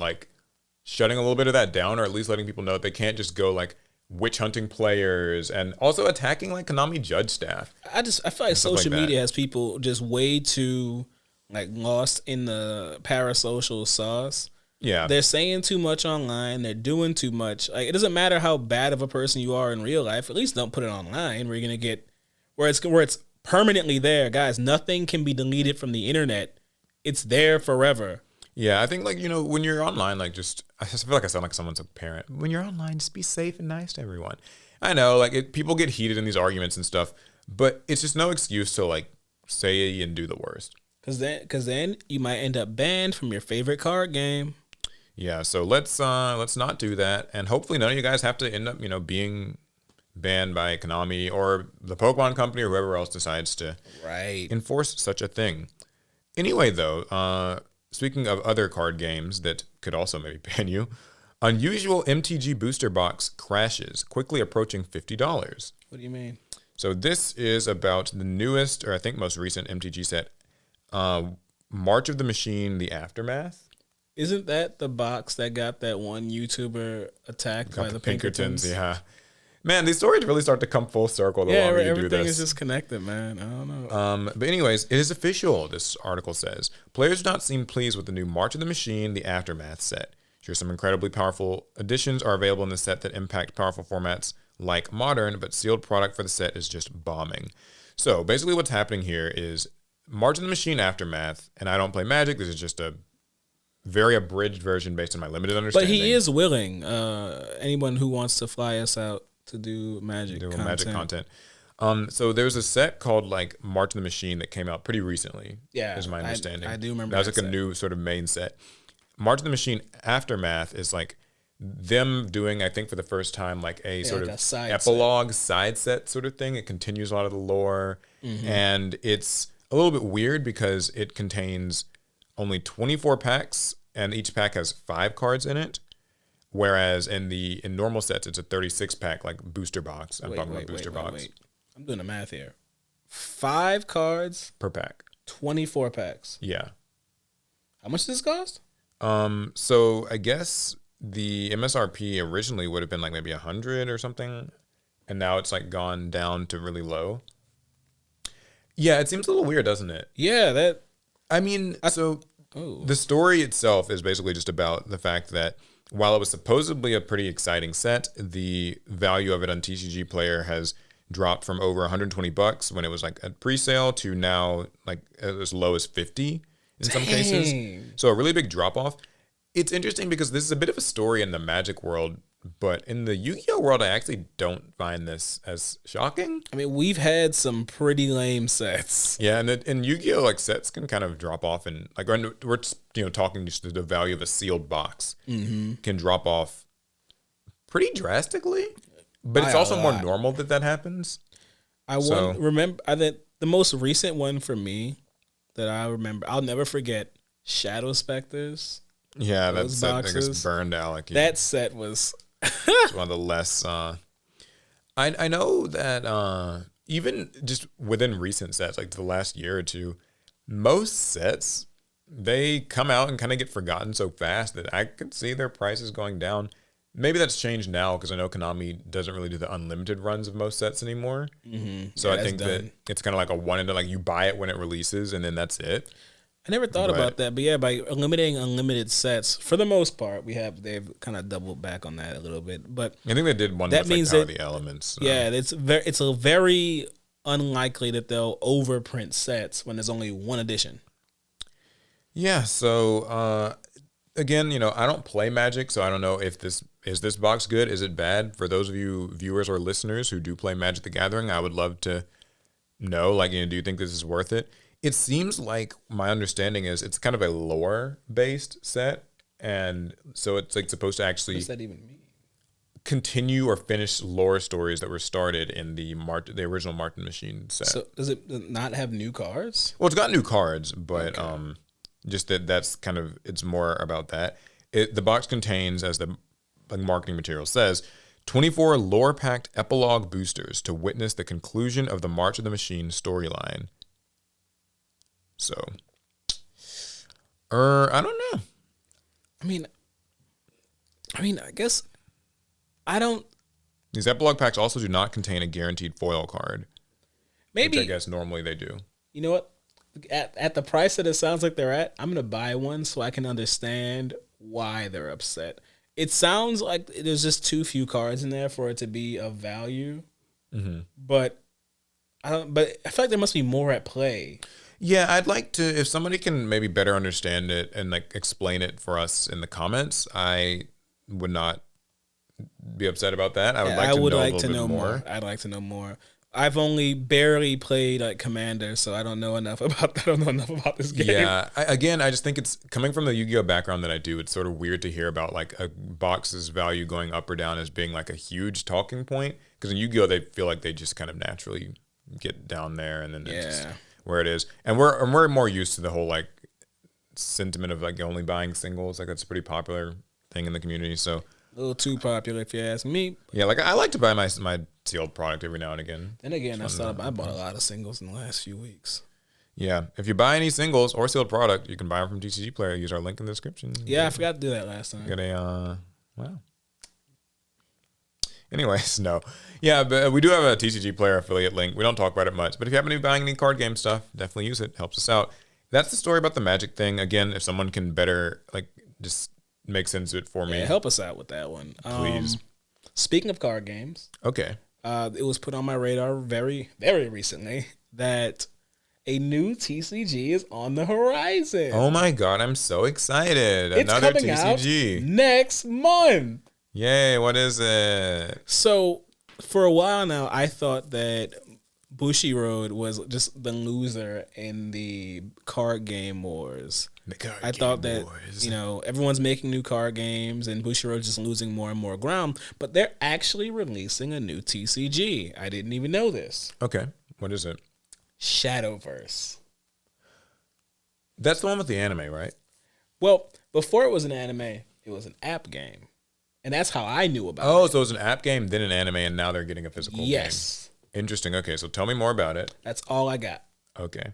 shutting a little bit of that down, or at least letting people know that they can't just go witch hunting players and also attacking Konami judge staff. I feel like social media has people just way too lost in the parasocial sauce. Yeah. They're saying too much online, they're doing too much. It doesn't matter how bad of a person you are in real life, at least don't put it online where you're going to get where it's permanently there. Guys, nothing can be deleted from the internet. It's there forever. Yeah, I think when you're online, I feel like I sound like someone's a parent. When you're online, just be safe and nice to everyone. I know, like people get heated in these arguments and stuff, but it's just no excuse to like say and do the worst. Because then you might end up banned from your favorite card game. Yeah, so let's not do that, and hopefully none of you guys have to end up being banned by Konami or the Pokemon Company or whoever else decides to enforce such a thing. Anyway, though, speaking of other card games that could also maybe ban you, unusual MTG booster box crashes, quickly approaching $50. What do you mean? So this is about the newest, or I think most recent MTG set, March of the Machine: The Aftermath. Isn't that the box that got that one YouTuber attacked by the Pinkertons? Yeah. Man, these stories really start to come full circle the longer you do this. Everything is just connected, man. I don't know. But anyways, it is official, this article says. Players do not seem pleased with the new March of the Machine: The Aftermath set. Sure, some incredibly powerful additions are available in the set that impact powerful formats like Modern, but sealed product for the set is just bombing. So basically what's happening here is March of the Machine Aftermath, and I don't play Magic, this is just a very abridged version based on my limited understanding. But he is willing. Anyone who wants to fly us out to do Magic content. So there's a set called like March of the Machine that came out pretty recently. Yeah, is my understanding. I do remember that was like a new sort of main set. March of the Machine Aftermath is like them doing, I think for the first time, like a sort of epilogue side set sort of thing. It continues a lot of the lore, and it's a little bit weird because it contains only 24 packs, and each pack has 5 cards in it. Whereas in normal sets, it's a 36 pack like booster box. I'm talking about booster box. I'm doing the math here. 5 cards per pack. 24 packs. Yeah. How much does this cost? So I guess the MSRP originally would have been like maybe 100 or something, and now it's like gone down to really low. Yeah, it seems a little weird, doesn't it? Yeah, the story itself is basically just about the fact that while it was supposedly a pretty exciting set, the value of it on TCG Player has dropped from over $120 when it was like at pre-sale to now like as low as 50 in some cases. So a really big drop off. It's interesting because this is a bit of a story in the Magic world, but in the Yu-Gi-Oh world, I actually don't find this as shocking. I mean, we've had some pretty lame sets. Yeah, and Yu-Gi-Oh like sets can kind of drop off, and like we're talking just the value of a sealed box can drop off pretty drastically, but it's also more normal that happens. I think the most recent one for me that I remember, I'll never forget, Shadow Specters. Yeah, that set I guess burned Alec. That set was it's one of the less. I know that even just within recent sets, like the last year or two, most sets they come out and kind of get forgotten so fast that I could see their prices going down. Maybe that's changed now because I know Konami doesn't really do the unlimited runs of most sets anymore. So I think that it's kind of like a one and done. Like you buy it when it releases and then that's it. I never thought about that, but yeah, by eliminating unlimited sets, for the most part, they've kind of doubled back on that a little bit. But I think they did one that with means like Power the Elements. So. Yeah, it's very unlikely that they'll overprint sets when there's only one edition. Yeah, so again, I don't play Magic, so I don't know if this box good, is it bad? For those of you viewers or listeners who do play Magic the Gathering, I would love to know, like, do you think this is worth it? It seems like my understanding is it's kind of a lore-based set, and so it's like supposed to actually what does that even mean? Continue or finish lore stories that were started in the original Martin Machine set. So does it not have new cards? Well, it's got new cards, but just that's kind of it's more about that. The box contains, as the marketing material says, 24 lore-packed epilogue boosters to witness the conclusion of the March of the Machine storyline. So, I don't know. I mean, I guess I don't. These epilogue packs also do not contain a guaranteed foil card. Maybe, which I guess normally they do. You know what? At the price that it sounds like they're at, I'm gonna buy one so I can understand why they're upset. It sounds like there's just too few cards in there for it to be of value. But I feel like there must be more at play. Yeah, I'd like to, if somebody can maybe better understand it and like explain it for us in the comments, I would not be upset about that. I would Yeah, like I to would know like a to little know bit more. more. I'd like to know more. I've only barely played like Commander, so I don't know enough about. I don't know enough about this game. Yeah, I just think it's coming from the Yu-Gi-Oh background that I do. It's sort of weird to hear about like a box's value going up or down as being like a huge talking point. Because in Yu-Gi-Oh, they feel like they just kind of naturally get down there, and then it's just Yeah. where it is. And we're more used to the whole like sentiment of like only buying singles. Like that's a pretty popular thing in the community. So A little too popular, if you ask me. yeah, like I like to buy my sealed product every now and again. Then again, I bought a lot of singles in the last few weeks. Yeah, if you buy any singles or sealed product, you can buy them from TCG Player. Use our link in the description. Yeah, I forgot to do that last time. Get a wow. Anyways, no, yeah, but we do have a TCG Player affiliate link. We don't talk about it much, but if you happen to be buying any card game stuff, definitely use it. Helps us out. That's the story about the Magic thing. Again, if someone can better like just make sense of it for me, Yeah, help us out with that one, please. Speaking of card games, Okay. it was put on my radar very, very recently that a new TCG is on the horizon. Oh my god, I'm so excited! It's Another coming TCG. out next month. Yay! What is it? So for a while now, I thought that Bushiroad was just the loser in the card game wars. I thought that everyone's making new card games and Bushiroad's just losing more and more ground, but they're actually releasing a new TCG. I didn't even know this. Okay, what is it? Shadowverse. That's the one with the anime, right? Well, before it was an anime, it was an app game. And that's how I knew about it. Oh, so it was an app game, then an anime, and now they're getting a physical game. Yes. Interesting. Okay, so tell me more about it. That's all I got. Okay.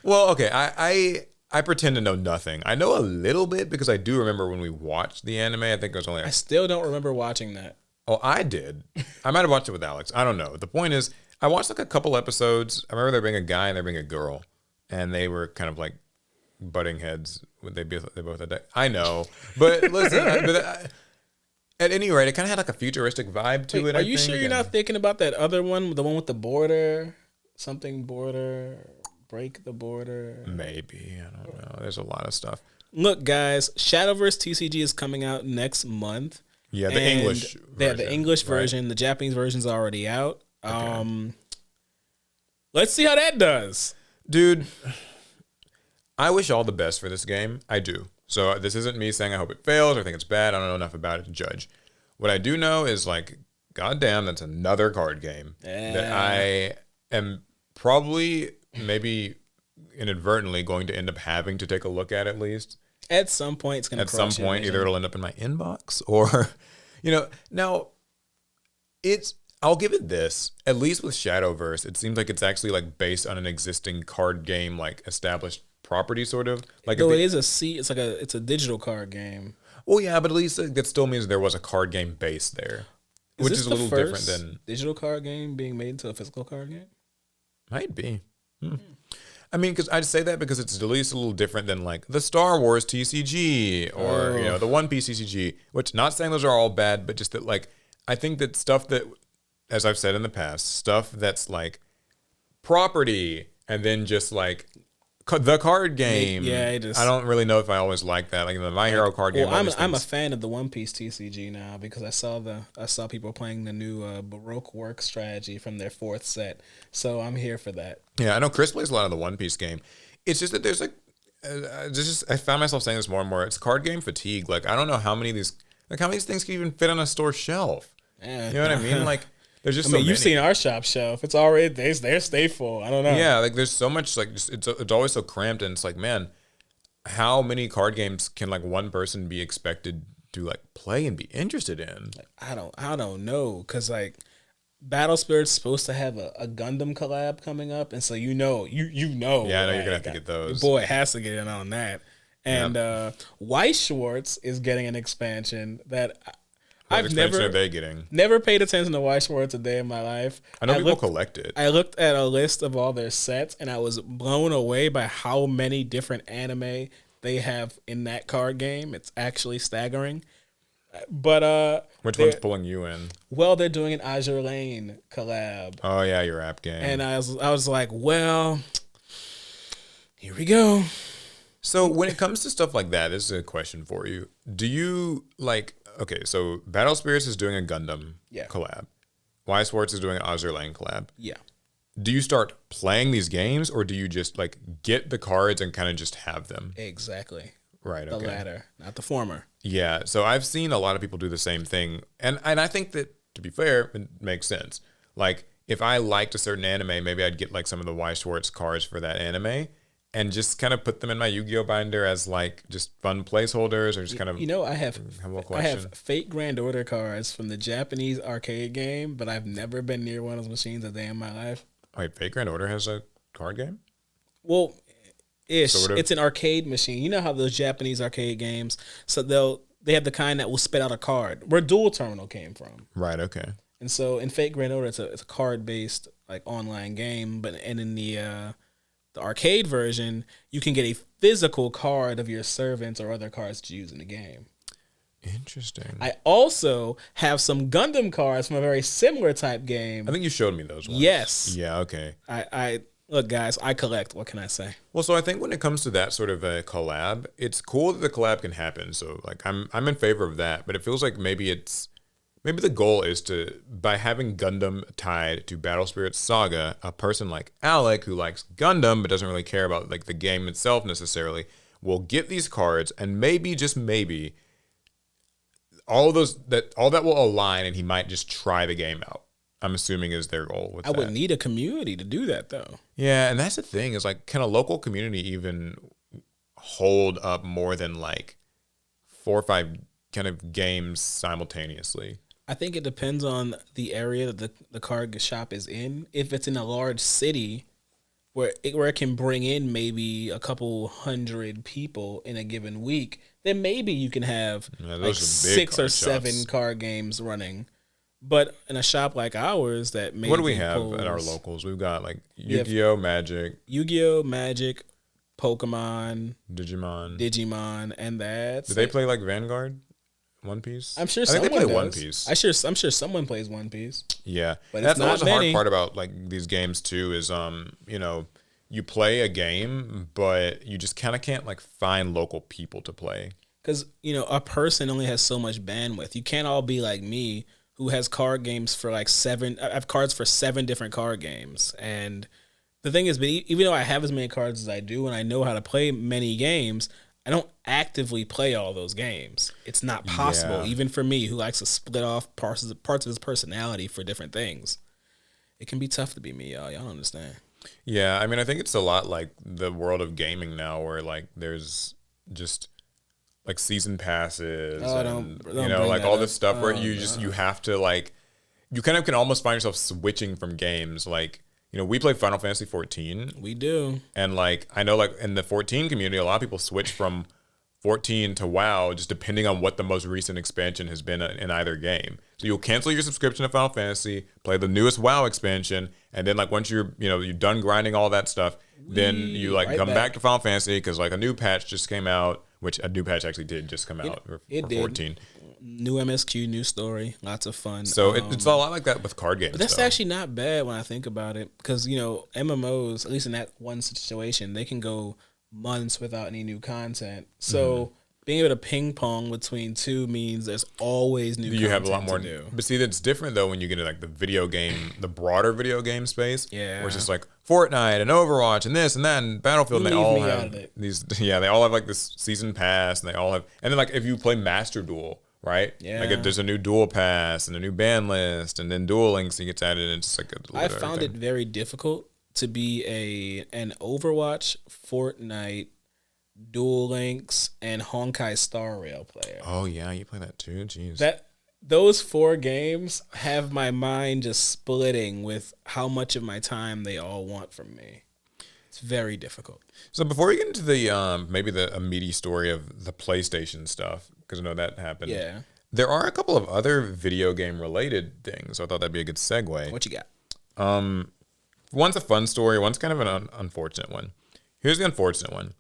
Well, okay. I pretend to know nothing. I know a little bit because I do remember when we watched the anime. I think it was only. I still don't remember watching that. Oh, I did. I might have watched it with Alex. I don't know. The point is, I watched like a couple episodes. I remember there being a guy and there being a girl, and they were kind of like butting heads. They both had that. I know, but listen. At any rate, it kind of had like a futuristic vibe to it. Are you sure you're not thinking about that other one, the one with the border, something border, break the border? Maybe, I don't know. There's a lot of stuff. Look, guys, Shadowverse TCG is coming out next month. Yeah, the English version. Yeah, the English version. Right? The Japanese version's already out. Okay. Let's see how that does. Dude, I wish all the best for this game. I do. So this isn't me saying I hope it fails or think it's bad. I don't know enough about it to judge. What I do know is like, goddamn, that's another card game that I am probably maybe inadvertently going to end up having to take a look at least. At some point, it's going to At some point, either it'll end up in my inbox or, now I'll give it this. At least with Shadowverse, it seems like it's actually like based on an existing card game, like established property, sort of. Like, though it's a digital card game. Well, yeah, but at least that still means there was a card game base there, which is a little different than digital card game being made into a physical card game. Might be. I mean, because I'd say that because it's at least a little different than like the Star Wars TCG or the One Piece TCG. Which, not saying those are all bad, but just that like I think that stuff that, as I've said in the past, stuff that's like property and then just like the card game. Yeah, I don't really know if I always like that. Like the My Hero card game. I'm a fan of the One Piece TCG now because I saw people playing the new Baroque work strategy from their 4th set. So I'm here for that. Yeah, I know Chris plays a lot of the One Piece game. It's just that there's like, I found myself saying this more and more. It's card game fatigue. Like I don't know how many of these things can even fit on a store shelf. Yeah. You know what I mean? Like. There's just you've seen our shop shelf. It's already they stay full. I don't know. Yeah, like there's so much like it's always so cramped, and it's like, man, how many card games can like one person be expected to like play and be interested in? I don't know, because like Battle Spirit's supposed to have a Gundam collab coming up, and so you know. Yeah, I know you're gonna have to get those. Your boy has to get in on that. And Weiss Schwartz is getting an expansion that. I've never paid attention to Weiss Schwartz a day in my life. I know people collect it. I looked at a list of all their sets, and I was blown away by how many different anime they have in that card game. It's actually staggering. But which one's pulling you in? Well, they're doing an Azure Lane collab. Oh yeah, your app game. And I was like, well, here we go. So when it comes to stuff like that, this is a question for you. Do you like? Okay, so Battle Spirits is doing a Gundam collab. Y Sports is doing an Azur collab. Yeah. Do you start playing these games, or do you just like get the cards and kind of just have them? Exactly. Right. The Okay. latter, not the former. Yeah. So I've seen a lot of people do the same thing, and I think that, to be fair, it makes sense. Like if I liked a certain anime, maybe I'd get like some of the Y Schwartz cards for that anime, and just kind of put them in my Yu-Gi-Oh binder as like just fun placeholders, or just kind of I have Fate Grand Order cards from the Japanese arcade game, but I've never been near one of those machines a day in my life. Wait, Fate Grand Order has a card game? Well, Sort of. It's an arcade machine. You know how those Japanese arcade games, so they have the kind that will spit out a card, where Dual Terminal came from. Right. Okay. And so in Fate Grand Order, it's a card based like online game, but in the arcade version, you can get a physical card of your servants or other cards to use in the game. Interesting. I also have some Gundam cards from a very similar type game. I think you showed me those ones. Yes. Yeah. Okay. I look, guys, I collect. What can I say? Well, so I think when it comes to that sort of a collab, it's cool that the collab can happen. So like I'm in favor of that, but it feels like maybe the goal is to, by having Gundam tied to Battle Spirits Saga, a person like Alec who likes Gundam but doesn't really care about like the game itself necessarily will get these cards, and maybe, just maybe, all that will align, and he might just try the game out. I'm assuming is their goal with that. I would need a community to do that though. Yeah, and that's the thing, is like, can a local community even hold up more than like 4 or 5 kind of games simultaneously? I think it depends on the area that the card shop is in. If it's in a large city where it can bring in maybe a couple hundred people in a given week, then maybe you can have like 6 or 7 card games running. But in a shop like ours that maybe what do we have at our locals? We've got like Yu-Gi-Oh, Magic, Pokemon, Digimon, and that. Do they play like Vanguard? One Piece? I'm sure I think someone they play does. One Piece. I'm sure someone plays One Piece. Yeah. But that's not the many. hard part about like these games too, is you play a game, but you just kind of can't like find local people to play. Because, a person only has so much bandwidth. You can't all be like me, who has card games for like 7. I have cards for 7 different card games. And the thing is, but even though I have as many cards as I do and I know how to play many games, I don't actively play all those games. It's not possible, even for me, who likes to split off parts of his personality for different things. It can be tough to be me, y'all. Y'all don't understand. Yeah, I mean, I think it's a lot like the world of gaming now, where like there's just like season passes and like all this stuff where you have to like, you kind of can almost find yourself switching from games. Like, we play Final Fantasy 14. We do. And like, I know like in the 14 community, a lot of people switch from 14 to WoW, just depending on what the most recent expansion has been in either game. So you'll cancel your subscription to Final Fantasy, play the newest WoW expansion, and then like once you're done grinding all that stuff, then you like come back to Final Fantasy because like a new patch just came out, which a new patch actually did just come out for 14. New MSQ, new story, lots of fun. So it's a lot like that with card games. But that's actually not bad when I think about it, because MMOs, at least in that one situation, they can go months without any new content. So being able to ping pong between two means there's always new content. You have a lot more to do. But see, that's different though when you get into like the broader video game space. Yeah. Where it's just like Fortnite and Overwatch and this and that and Battlefield, and they all have these. Yeah, they all have like this season pass, and they all have. And then like if you play Master Duel, right? Yeah. Like there's a new duel pass and a new ban list, and then Duel Links gets added. And it's like I found it very difficult to be an Overwatch, Fortnite, Duel Links, and Honkai Star Rail player. Oh yeah, you play that too. Jeez. Those 4 games have my mind just splitting with how much of my time they all want from me. It's very difficult. So before we get into the maybe a meaty story of the PlayStation stuff, because I know that happened. Yeah. There are a couple of other video game related things, so I thought that'd be a good segue. What you got? One's a fun story. One's kind of an unfortunate one. Here's the unfortunate one.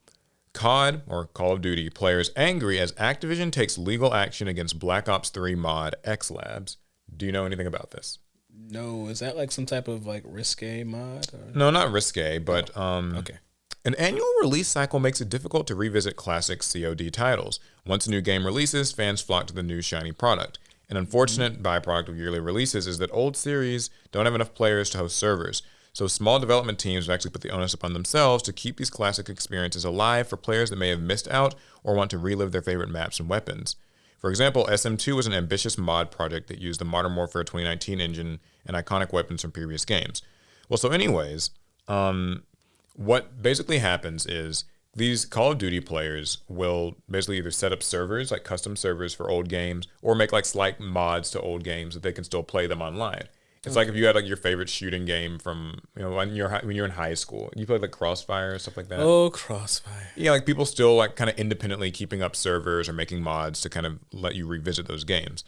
COD, or Call of Duty, players angry as Activision takes legal action against Black Ops 3 mod X Labs. Do you know anything about this? No, is that like some type of like risque mod? Or? No, not risque, but okay. An annual release cycle makes it difficult to revisit classic COD titles. Once a new game releases, fans flock to the new shiny product. An unfortunate byproduct of yearly releases is that old series don't have enough players to host servers, so small development teams have actually put the onus upon themselves to keep these classic experiences alive for players that may have missed out or want to relive their favorite maps and weapons. For example, SM2 was an ambitious mod project that used the Modern Warfare 2019 engine and iconic weapons from previous games. Well, so anyways, what basically happens is these Call of Duty players will basically either set up servers, like custom servers for old games, or make like slight mods to old games that they can still play them online. It's like if you had like your favorite shooting game from, when you're in high school, you played like Crossfire or stuff like that. Oh, Crossfire. Yeah, like people still like kind of independently keeping up servers or making mods to kind of let you revisit those games.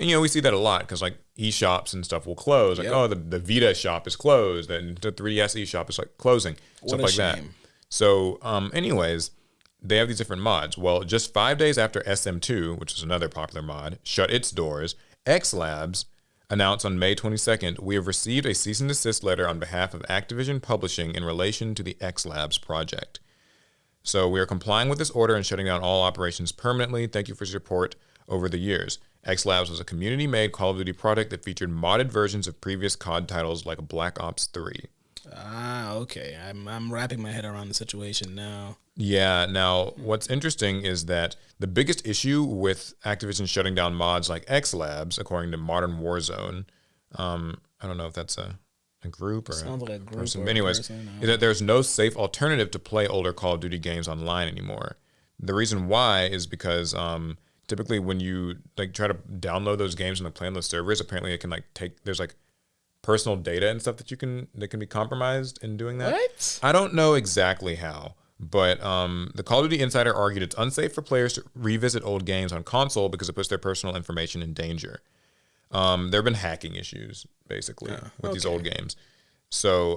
And we see that a lot because like eShops and stuff will close. Like, oh, the Vita shop is closed, and the 3DS eShop is like closing, stuff like that. So, anyways, they have these different mods. Well, just 5 days after SM2, which is another popular mod, shut its doors, X Labs announced on May 22nd, we have received a cease and desist letter on behalf of Activision Publishing in relation to the X Labs project. So we are complying with this order and shutting down all operations permanently. Thank you for your support over the years. X Labs was a community-made Call of Duty product that featured modded versions of previous COD titles like Black Ops 3. Ah, okay. I'm wrapping my head around the situation now. Yeah, now what's interesting is that the biggest issue with Activision shutting down mods like X Labs, according to Modern Warzone, I don't know if that's a group or sounds like a group person. Or anyways, a person, is that there's no safe alternative to play older Call of Duty games online anymore. The reason why is because typically when you like try to download those games and like play on those servers, apparently it can like there's like personal data and stuff that can be compromised in doing that. What? I don't know exactly how, but the Call of Duty Insider argued it's unsafe for players to revisit old games on console because it puts their personal information in danger. There have been hacking issues basically with these old games. So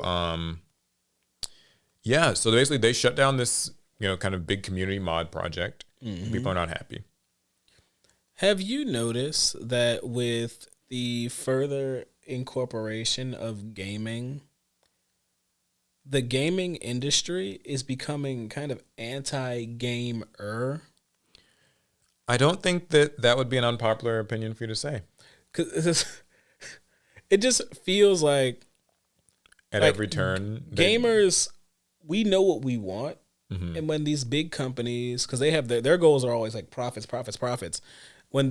so basically they shut down this kind of big community mod project. Mm-hmm. People are not happy. Have you noticed that with the further incorporation of gaming, the gaming industry is becoming kind of anti-gamer? I don't think that would be an unpopular opinion for you to say. Because it just feels like at every turn, gamers, we know what we want. Mm-hmm. And when these big companies, because they have their goals are always like profits. When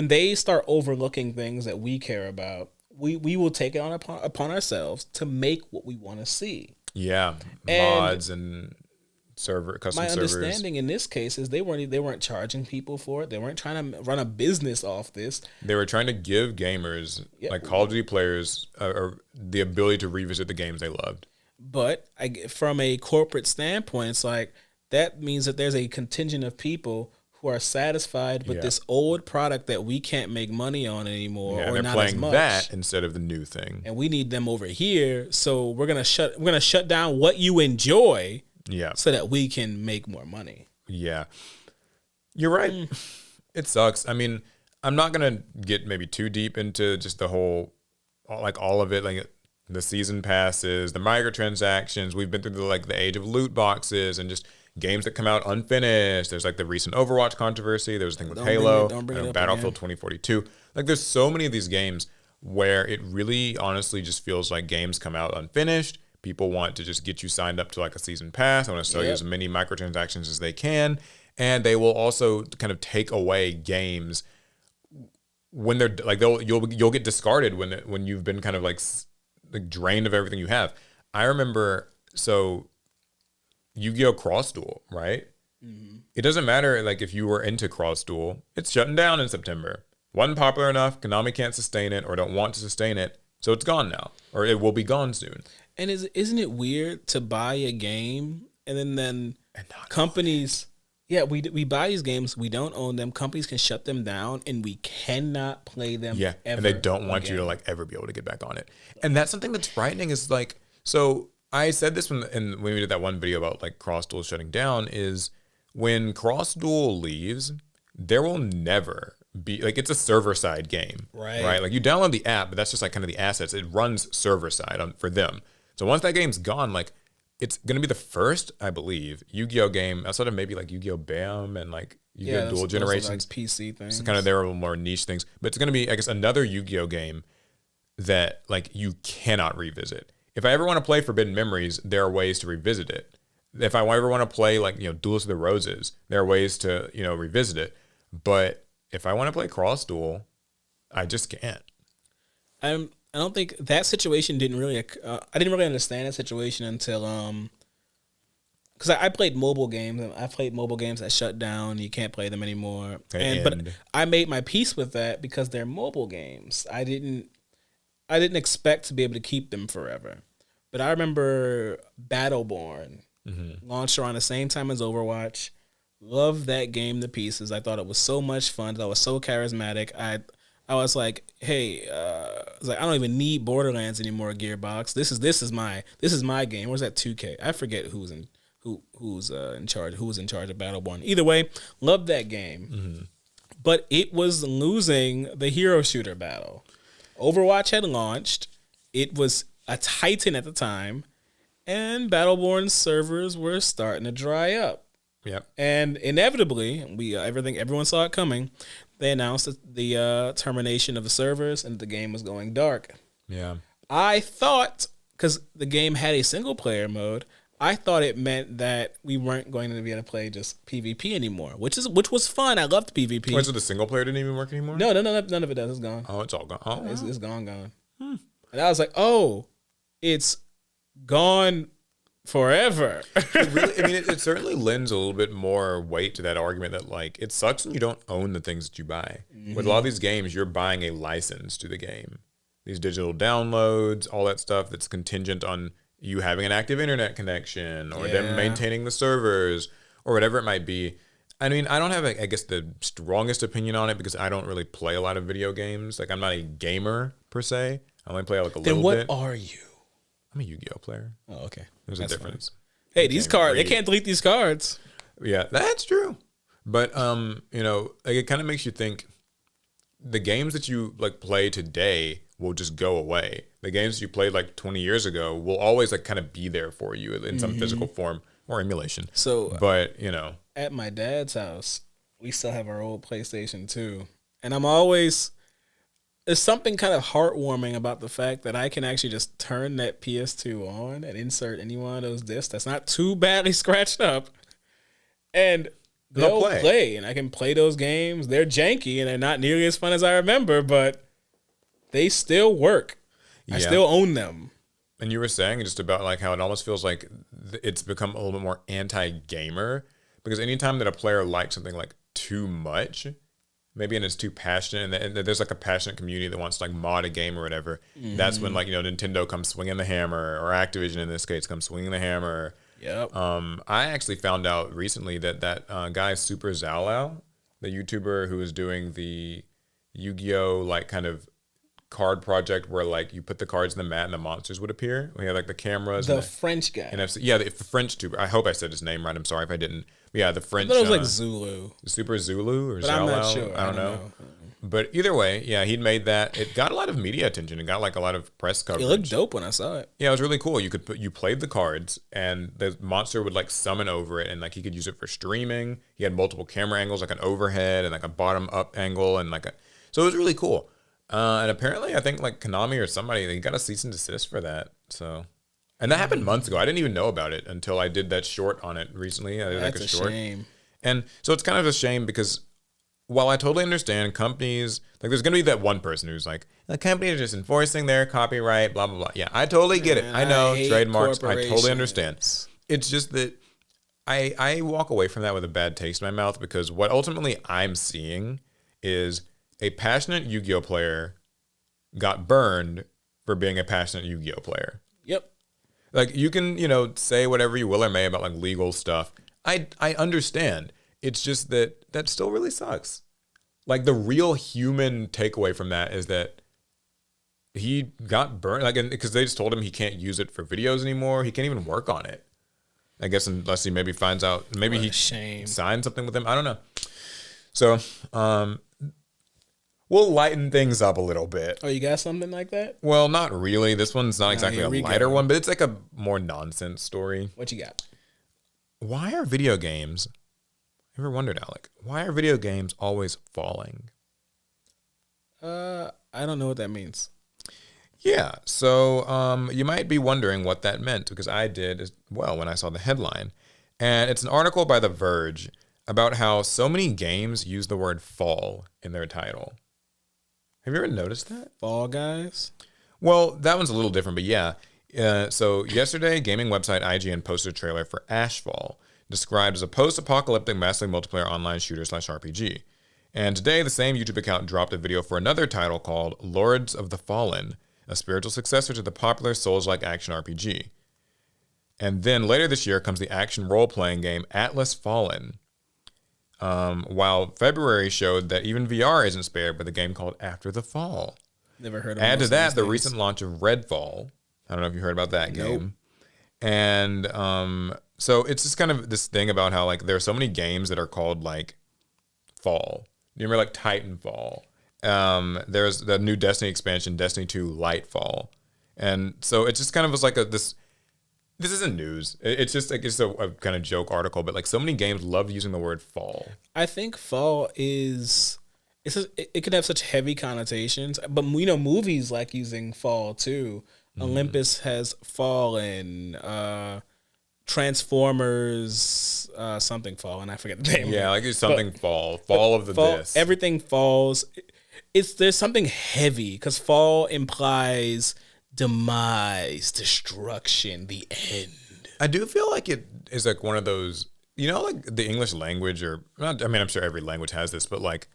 they start overlooking things that we care about, we will take it upon ourselves to make what we want to see. Yeah, mods and custom servers. My understanding in this case is they weren't charging people for it. They weren't trying to run a business off this. They were trying to give gamers, like Call of Duty players, the ability to revisit the games they loved. But from a corporate standpoint, it's like that means that there's a contingent of people who are satisfied with this old product that we can't make money on anymore, or they're not playing as much. That instead of the new thing, and we need them over here. So we're gonna shut down what you enjoy, so that we can make more money. Yeah, you're right. It sucks. I mean, I'm not gonna get maybe too deep into just the whole, like all of it, like the season passes, the microtransactions. We've been through the age of loot boxes and just games that come out unfinished. There's like the recent Overwatch controversy. There was a thing with Halo, Battlefield 2042. Like there's so many of these games where it really honestly just feels like games come out unfinished. People want to just get you signed up to like a season pass. I want to sell you as many microtransactions as they can. And they will also kind of take away games when they're like, you'll get discarded when you've been kind of like drained of everything you have. I remember, so Yu-Gi-Oh! Cross Duel, right? Mm-hmm. It doesn't matter like if you were into Cross Duel, it's shutting down in September. Wasn't popular enough, Konami can't sustain it or don't want to sustain it, so it's gone now, or it will be gone soon. And isn't it weird to buy a game and then companies, we buy these games, we don't own them, companies can shut them down and we cannot play them ever and they don't want you to like ever be able to get back on it. And that's something that's frightening is like, so I said this when we did that one video about like Cross Duel shutting down, is when Cross Duel leaves, there will never be like, it's a server side game, right? Like you download the app, but that's just like kind of the assets. It runs server side for them. So once that game's gone, like it's going to be the first, I believe, Yu-Gi-Oh game outside of maybe like Yu-Gi-Oh Bam and like Yu-Gi-Oh Dual Generations. Like PC things. So kind of there are more niche things. But it's going to be, I guess, another Yu-Gi-Oh game that like you cannot revisit. If I ever want to play Forbidden Memories, there are ways to revisit it. If I ever want to play like, Duelist of the Roses, there are ways to, revisit it. But if I want to play Cross Duel, I just can't. I don't think that situation didn't really. I didn't really understand that situation until because I played mobile games. And I played mobile games that shut down. You can't play them anymore. But I made my peace with that because they're mobile games. I didn't expect to be able to keep them forever. But I remember Battleborn launched around the same time as Overwatch. Loved that game to pieces. I thought it was so much fun. That was so charismatic. I was like, hey, I don't even need Borderlands anymore, Gearbox. This is my game. Where's that 2K? I forget who's in charge of Battleborn. Either way, loved that game. But it was losing the hero shooter battle. Overwatch had launched. It was a titan at the time, and Battleborn's servers were starting to dry up. Yep. And inevitably, everyone saw it coming. They announced the termination of the servers and the game was going dark. Yeah. I thought, because the game had a single player mode, I thought it meant that we weren't going to be able to play just PvP anymore, which was fun. I loved PvP. Wait, so the single player didn't even work anymore? No, none of it does. It's gone. Oh, it's all gone. Oh, it's gone. And I was like, oh, it's gone forever. It certainly lends a little bit more weight to that argument that like it sucks when you don't own the things that you buy. With a lot of these games, you're buying a license to the game. These digital downloads, all that stuff that's contingent on you having an active internet connection or them maintaining the servers or whatever it might be. I mean, I don't have, I guess, the strongest opinion on it because I don't really play a lot of video games. Like, I'm not a gamer per se. I only play like a little bit. Then what are you? I'm a Yu-Gi-Oh player. Oh, okay. There's a difference. Fine. Hey, these cards, they can't delete these cards. Yeah, that's true. But, like it kind of makes you think the games that you like play today will just go away. The games you played like 20 years ago will always like kind of be there for you in some physical form or emulation. So, but at my dad's house, we still have our old PlayStation 2. And there's something kind of heartwarming about the fact that I can actually just turn that PS2 on and insert any one of those discs that's not too badly scratched up. And they'll play. And I can play those games. They're janky and they're not nearly as fun as I remember, but they still work. I still own them. And you were saying just about like how it almost feels like it's become a little bit more anti-gamer because anytime that a player likes something like too much, maybe and it's too passionate and there's like a passionate community that wants to like mod a game or whatever, that's when like, Nintendo comes swinging the hammer or Activision in this case comes swinging the hammer. Yep. I actually found out recently that guy Super Zalao, the YouTuber who was doing the Yu-Gi-Oh like kind of card project where like you put the cards in the mat and the monsters would appear. We had like the cameras. The French guy. The French tuber. I hope I said his name right. I'm sorry if I didn't. But yeah, the French. I thought it was like Zulu. Super Zulu or but Zalao. I'm not sure. I don't know. But either way, yeah, he'd made that. It got a lot of media attention. It got like a lot of press coverage. It looked dope when I saw it. Yeah, it was really cool. You played the cards and the monster would like summon over it and like he could use it for streaming. He had multiple camera angles, like an overhead and like a bottom up angle and so it was really cool. And apparently, I think like Konami or somebody, they got a cease and desist for that. So, and that happened months ago. I didn't even know about it until I did that short on it recently. I did That's like a short. Shame. And so it's kind of a shame because while I totally understand companies, like there's going to be that one person who's like, the company is just enforcing their copyright, blah, blah, blah. Yeah, I totally get it. I know, trademarks, I totally understand. It's just that I walk away from that with a bad taste in my mouth because what ultimately I'm seeing is a passionate Yu-Gi-Oh player got burned for being a passionate Yu-Gi-Oh player. Yep. Like you can, say whatever you will or may about like legal stuff. I understand. It's just that still really sucks. Like the real human takeaway from that is that he got burned. Like, because they just told him he can't use it for videos anymore. He can't even work on it. I guess unless he maybe finds out, maybe signed something with him. I don't know. So, we'll lighten things up a little bit. Oh, you got something like that? Well, not really. This one's not exactly a lighter one, but it's like a more nonsense story. What you got? Why are video games... Ever wondered, Alec, why are video games always falling? I don't know what that means. Yeah, so you might be wondering what that meant, because I did as well when I saw the headline. And it's an article by The Verge about how so many games use the word fall in their title. Have you ever noticed that? Fall Guys? Well, that one's a little different, but yeah. So yesterday, gaming website IGN posted a trailer for Ashfall, described as a post-apocalyptic massively multiplayer online shooter / RPG. And today, the same YouTube account dropped a video for another title called Lords of the Fallen, a spiritual successor to the popular Souls-like action RPG. And then later this year comes the action role-playing game Atlas Fallen. While February showed that even VR isn't spared by the game called After the Fall. Never heard of it. Add to that the recent launch of Redfall. I don't know if you heard about that game. And so it's just kind of this thing about how like there are so many games that are called like Fall. You remember like Titanfall? There's the new Destiny expansion, Destiny 2 Lightfall. And so it just kind of was like this isn't news. It's just like it's a kind of joke article, but like so many games love using the word fall. I think fall is it could have such heavy connotations, but movies like using fall too. Olympus has fallen. Transformers, something fall, and I forget the name. Yeah, like it's something fall of the disc. Everything falls. There's something heavy because fall implies demise, destruction, the end. I do feel like it is like one of those, like the English language, or not, I mean, I'm sure every language has this, but like,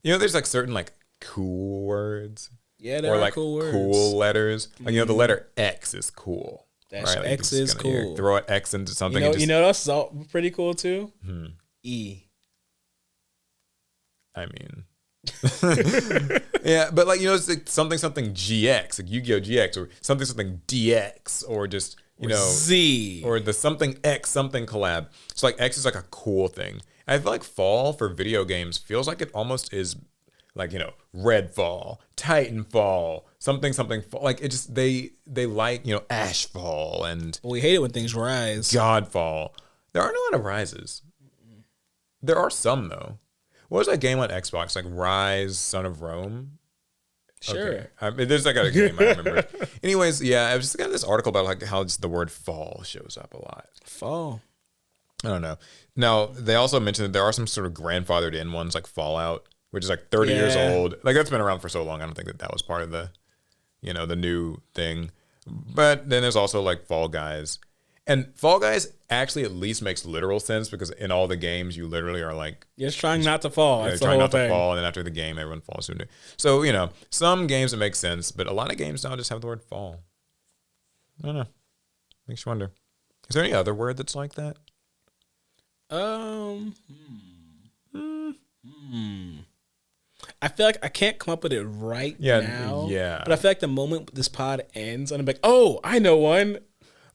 there's like certain like cool words. Yeah, there are like cool words. Cool letters. Like, the letter X is cool. That's right? Like X is cool. Throw an X into something. You know that's all pretty cool too? E. I mean... yeah, but like it's like something GX, like Yu-Gi-Oh GX, or something DX, or just Z, or the something X something collab. So like X is like a cool thing. I feel like fall for video games feels like it almost is like Redfall, Titanfall, something fall. Like it just they like Ashfall and we hate it when things rise. Godfall. There aren't a lot of rises. There are some though. What was that game on Xbox? Like Rise, Son of Rome? Sure. Okay. There's like a game I remember. Anyways, yeah, I was just got this article about like how just the word fall shows up a lot. Fall. I don't know. Now, they also mentioned that there are some sort of grandfathered in ones like Fallout, which is like 30 years old. Like that's been around for so long. I don't think that was part of the, the new thing. But then there's also like Fall Guys. And Fall Guys actually at least makes literal sense because in all the games you literally are like you're just trying not to fall. That's trying not to fall, and then after the game everyone falls into it. So some games it makes sense, but a lot of games now just have the word fall. I don't know. Makes you wonder. Is there any other word that's like that? I feel like I can't come up with it right now. Yeah. But I feel like the moment this pod ends, and I'm like, oh, I know one.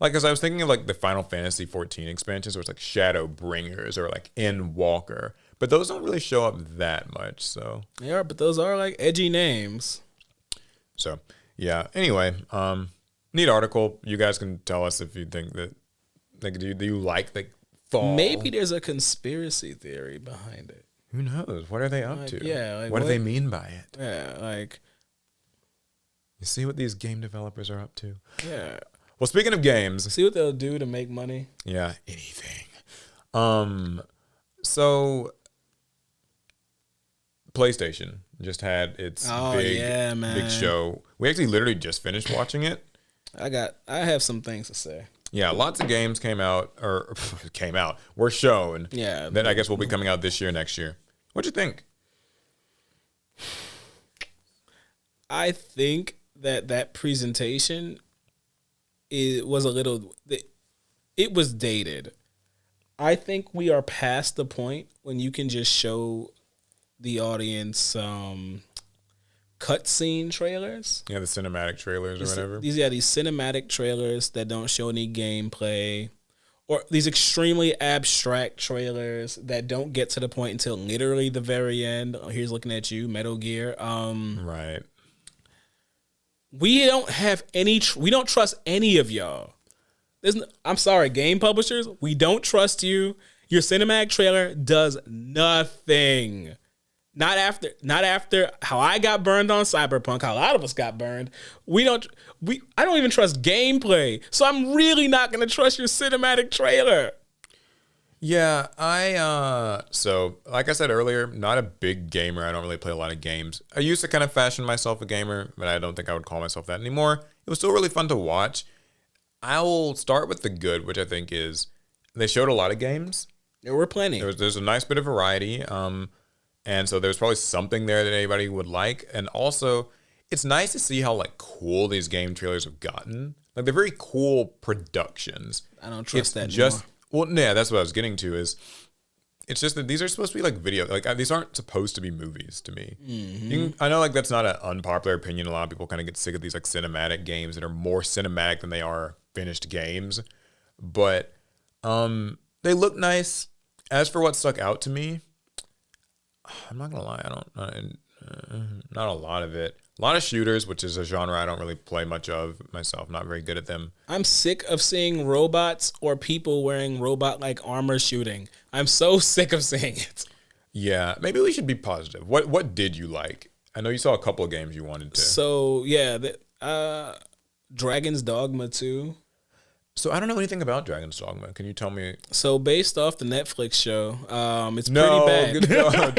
Like, because I was thinking of like the Final Fantasy 14 expansions, where it's like Shadowbringers or like Endwalker, but those don't really show up that much. So they are, but those are like edgy names. So yeah. Anyway, neat article. You guys can tell us if you think that like do you like the fall? Maybe there's a conspiracy theory behind it. Who knows? What are they up to? Yeah. Like, what do they mean by it? Yeah. Like you see what these game developers are up to. Yeah. Well, speaking of games, see what they'll do to make money. Yeah, anything. So PlayStation just had its big show. We actually literally just finished watching it. I have some things to say. Yeah, lots of games were shown. Yeah. That I guess will be coming out this year, next year. What'd you think? I think that presentation it was dated. I think we are past the point when you can just show the audience cutscene trailers. Yeah, the cinematic trailers or whatever. These cinematic trailers that don't show any gameplay, or these extremely abstract trailers that don't get to the point until literally the very end. Oh, here's looking at you, Metal Gear. Right. We don't have any. We don't trust any of y'all. I'm sorry, game publishers. We don't trust you. Your cinematic trailer does nothing. Not after how I got burned on Cyberpunk, how a lot of us got burned. I don't even trust gameplay. So I'm really not gonna trust your cinematic trailer. Yeah, so like I said earlier, not a big gamer. I don't really play a lot of games. I used to kind of fashion myself a gamer, but I don't think I would call myself that anymore. It was still really fun to watch. I will start with the good, which I think is they showed a lot of games. There were plenty. There's a nice bit of variety. And so there's probably something there that anybody would like. And also, it's nice to see how like cool these game trailers have gotten. Like they're very cool productions. I don't trust that just anymore. Well, yeah, that's what I was getting to. Is it's just that these are supposed to be like video. Like these aren't supposed to be movies to me. I know like that's not an unpopular opinion. A lot of people kind of get sick of these like cinematic games that are more cinematic than they are finished games. But they look nice. As for what stuck out to me, I'm not gonna lie, not a lot of it. A lot of shooters, which is a genre I don't really play much of myself. Not very good at them. I'm sick of seeing robots or people wearing robot-like armor shooting. I'm so sick of seeing it. Yeah, maybe we should be positive. What did you like? I know you saw a couple of games you wanted to. So yeah, Dragon's Dogma 2. So I don't know anything about Dragon's Dogma. Can you tell me? So based off the Netflix show, it's pretty bad. No,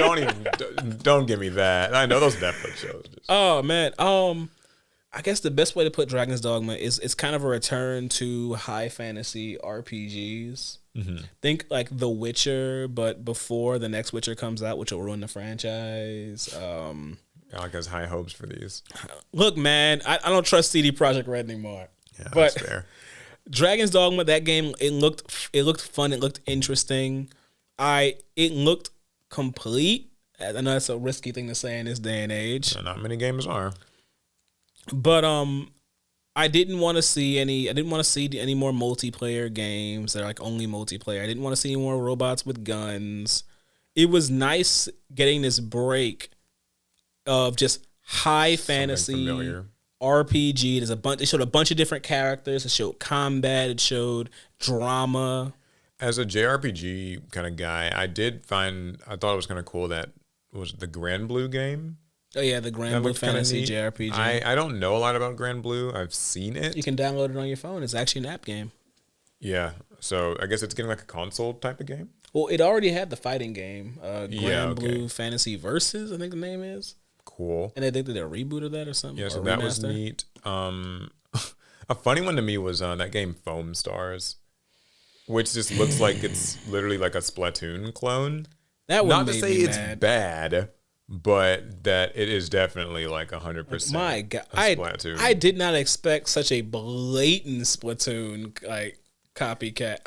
don't give me that. I know those Netflix shows. Oh man, I guess the best way to put Dragon's Dogma is it's kind of a return to high fantasy RPGs. Mm-hmm. Think like The Witcher, but before the next Witcher comes out, which will ruin the franchise. Alec has high hopes for these. Look, man, I don't trust CD Projekt Red anymore. Yeah, but that's fair. Dragon's Dogma, that game, it looked fun. It looked interesting. It looked complete. I know that's a risky thing to say in this day and age. Not many games are. But I didn't want to see any more multiplayer games that are like only multiplayer. I didn't want to see any more robots with guns. It was nice getting this break of just high fantasy RPG. They showed a bunch of different characters. It showed combat. It showed drama. As a JRPG kind of guy, I thought it was kind of cool that was the Grand Blue game. Oh yeah, the Grand Blue Fantasy JRPG. I don't know a lot about Grand Blue. I've seen it. You can download it on your phone. It's actually an app game. Yeah, so I guess it's getting like a console type of game. Well, it already had the fighting game, Blue Fantasy Versus, I think the name is. Cool. And I think they did a reboot of that or something. Yeah, so that was neat. A funny one to me was that game Foam Stars, which just looks like it's literally like a Splatoon clone. That one Not to made say me it's mad. bad, but that it is definitely like 100%. My God, Splatoon. I did not expect such a blatant Splatoon like copycat.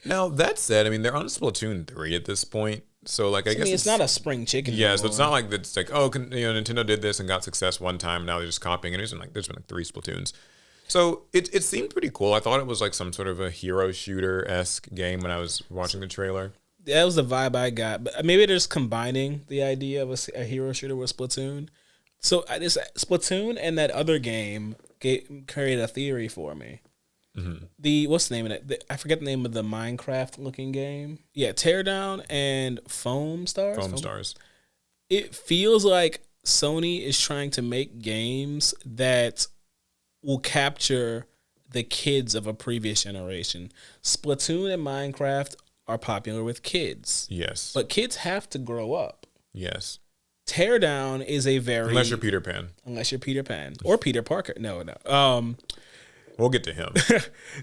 Now that said, I mean they're on Splatoon 3 at this point, so like I guess it's not a spring chicken. Yeah, anymore. so it's not like it's like Nintendo did this and got success one time. Now they're just copying, and there's been like 3 Splatoons. So it seemed pretty cool. I thought it was like some sort of a hero shooter-esque game when I was watching the trailer. That was the vibe I got. But maybe they're just combining the idea of a hero shooter with Splatoon. So this Splatoon and that other game created a theory for me. Mm-hmm. What's the name of it? I forget the name of the Minecraft looking game. Yeah, Teardown and Foam Stars. Foam Stars. It feels like Sony is trying to make games that will capture the kids of a previous generation. Splatoon and Minecraft are popular with kids. Yes. But kids have to grow up. Yes. Teardown is a very... Unless you're Peter Pan. Or Peter Parker. No. We'll get to him.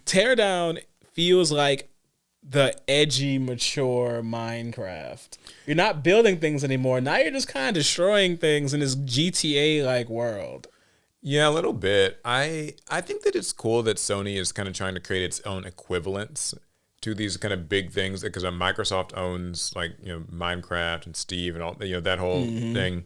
Teardown feels like the edgy, mature Minecraft. You're not building things anymore. Now you're just kind of destroying things in this GTA-like world. Yeah, a little bit. I think that it's cool that Sony is kind of trying to create its own equivalents to these kind of big things, because Microsoft owns like Minecraft and Steve and all that whole thing,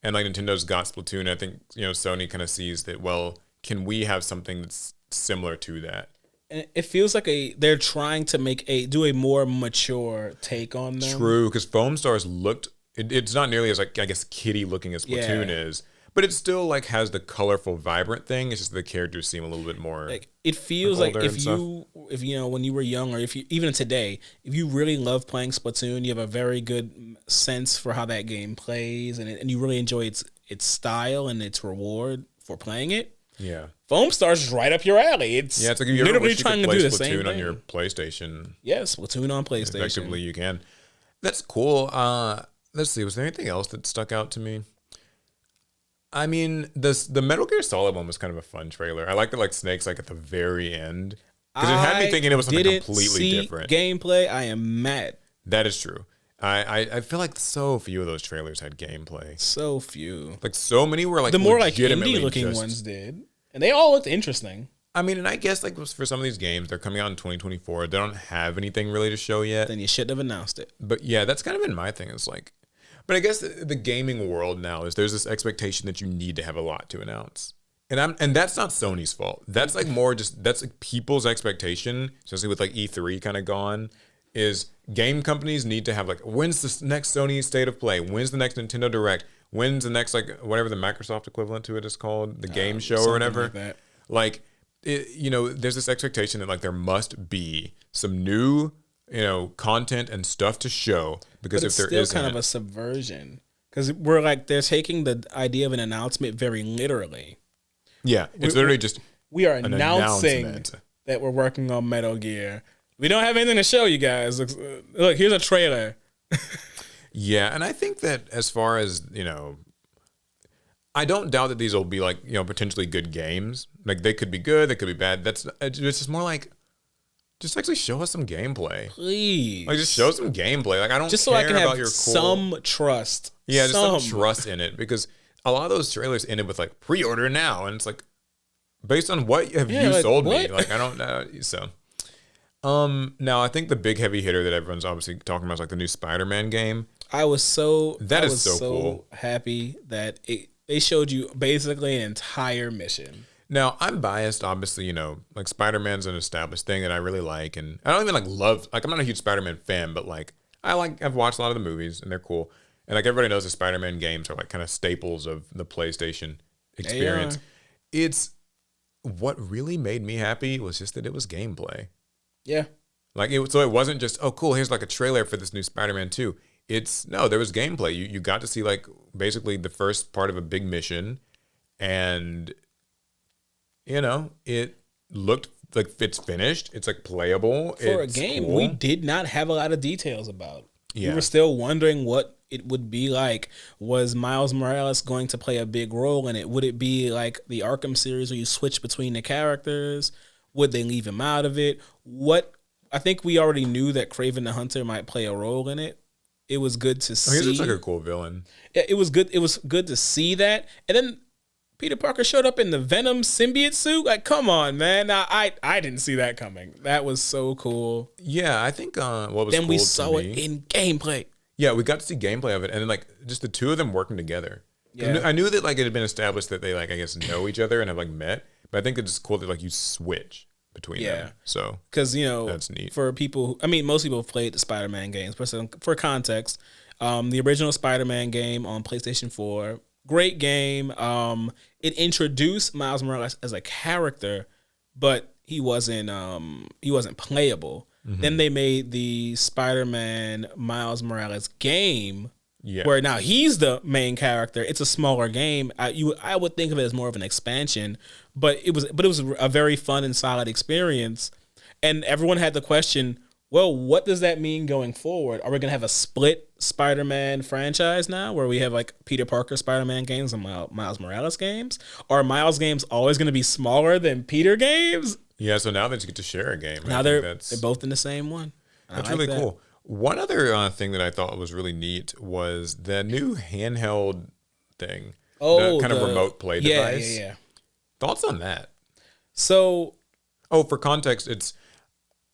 and like Nintendo's got Splatoon. I think Sony kind of sees that, well, can we have something that's similar to that? And it feels like they're trying to do a more mature take on them. True, because Foam Stars looked. It's not nearly as like I guess kiddie looking as Splatoon is, but it still like has the colorful, vibrant thing. It's just the characters seem a little bit more. Like it feels like if you know when you were young, or if you even today, if you really love playing Splatoon, you have a very good sense for how that game plays, and you really enjoy its style and its reward for playing it. Yeah, Foam Stars is right up your alley. It's like if you literally trying to do the same Splatoon thing on your PlayStation. Yes, Splatoon on PlayStation. Effectively, you can. That's cool. Let's see. Was there anything else that stuck out to me? I mean, the Metal Gear Solid one was kind of a fun trailer. I liked the like snakes like at the very end because it had me thinking it was something completely different. Gameplay. I am mad. That is true. I feel like so few of those trailers had gameplay. So few. Like so many were like the more like indie looking ones did, and they all looked interesting. I mean, and I guess like for some of these games, they're coming out in 2024. They don't have anything really to show yet. Then you shouldn't have announced it. But yeah, that's kind of been my thing. It's like, but I guess the gaming world now is there's this expectation that you need to have a lot to announce. And that's not Sony's fault. That's like more just that's like people's expectation, especially with like E3 kind of gone, is game companies need to have like when's the next Sony State of Play? When's the next Nintendo Direct? When's the next like whatever the Microsoft equivalent to it is called, the game show or whatever. Like there's this expectation that like there must be some new, content and stuff to show because if there isn't, it's still kind of a subversion because we're like they're taking the idea of an announcement very literally. Yeah, it's literally just we are announcing that we're working on Metal Gear. We don't have anything to show you guys. Look, here's a trailer. Yeah, and I think that as far as I don't doubt that these will be like potentially good games. Like they could be good, they could be bad. It's just more like just actually show us some gameplay, please. Like just show some gameplay. Like I don't just care so I can about have your some trust. Yeah, just some trust in it because a lot of those trailers ended with like pre-order now, and it's like based on what have you sold me? Like I don't know. So now I think the big heavy hitter that everyone's obviously talking about is like the new Spider-Man game. I was so cool. Happy that they showed you basically an entire mission. Now, I'm biased, obviously, like Spider-Man's an established thing that I really like. And I don't even like love, like I'm not a huge Spider-Man fan, but like I've watched a lot of the movies and they're cool. And like everybody knows the Spider-Man games are like kind of staples of the PlayStation experience. It's what really made me happy was just that it was gameplay. Yeah. Like so it wasn't just, oh cool, here's like a trailer for this new Spider-Man 2. There was gameplay. You got to see like basically the first part of a big mission and it looked like it's finished. It's like playable. For a game we did not have a lot of details about. Yeah. We were still wondering what it would be like. Was Miles Morales going to play a big role in it? Would it be like the Arkham series where you switch between the characters? Would they leave him out of it? I think we already knew that Kraven the Hunter might play a role in it. It was good to see. He looks like a cool villain. Yeah, it was good. It was good to see that. And then Peter Parker showed up in the Venom symbiote suit. Like, come on, man! I didn't see that coming. That was so cool. Yeah, I think what was then cool we saw to me, it in gameplay. Yeah, we got to see gameplay of it, and then like just the two of them working together. Yeah. I knew that like it had been established that they like I guess know each other and have like met, but I think it's cool that like you switch between them. So because that's neat for people. Most people have played the Spider-Man games. For context, the original Spider-Man game on PlayStation 4, great game. It introduced Miles Morales as a character, but he wasn't playable. Mm-hmm. Then they made the Spider-Man Miles Morales game. Yeah. Where now he's the main character. It's a smaller game. I would think of it as more of an expansion, but it was a very fun and solid experience. And everyone had the question, well, what does that mean going forward? Are we going to have a split Spider-Man franchise now where we have like Peter Parker Spider-Man games and Miles Morales games? Are Miles games always going to be smaller than Peter games? Yeah, so now they just get to share a game. Now they're both in the same one. That's really cool. One other thing that I thought was really neat was the new handheld thing. Oh, the kind of remote play device. Yeah. Thoughts on that? So, for context,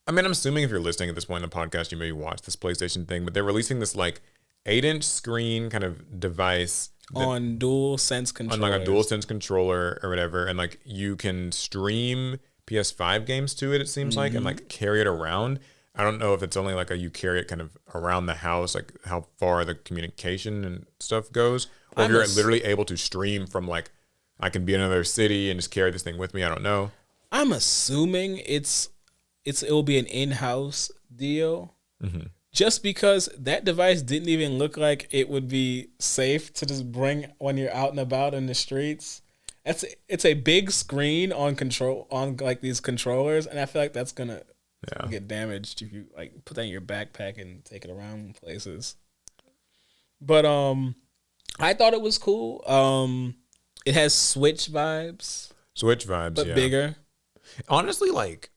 I'm assuming if you're listening at this point in the podcast, you maybe watch this PlayStation thing, but they're releasing this like 8-inch screen kind of device on DualSense controller, on like a DualSense controller or whatever, and like you can stream PS5 games to it. It seems like, and like carry it around. I don't know if it's only like you carry it kind of around the house, like how far the communication and stuff goes, or if you're literally able to stream from like I can be in another city and just carry this thing with me. I don't know. I'm assuming it will be an in-house deal, just because that device didn't even look like it would be safe to just bring when you're out and about in the streets. It's a big screen on like these controllers, and I feel like that's gonna get damaged if you like put that in your backpack and take it around places. But I thought it was cool. It has Switch vibes. But bigger. Honestly, like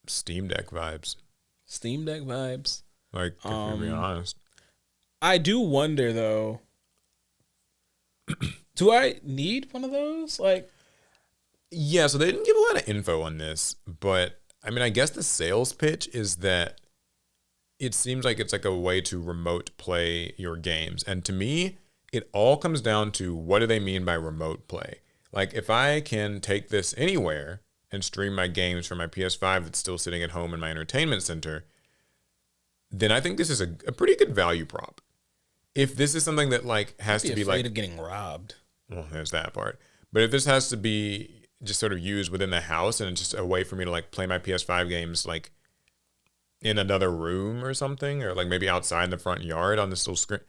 Steam Deck vibes. Like, if you're being honest. I do wonder though. Do I need one of those? Like, yeah. So they didn't give a lot of info on this, but I mean, I guess the sales pitch is that it seems like it's like a way to remote play your games, and to me, it all comes down to what do they mean by remote play? Like, if I can take this anywhere and stream my games from my PS5 that's still sitting at home in my entertainment center, then I think this is a pretty good value prop. If this is something that like has to be like of getting robbed. Well, there's that part. But if this has to be just sort of used within the house and it's just a way for me to like play my PS5 games like in another room or something, or like maybe outside in the front yard on this little screen,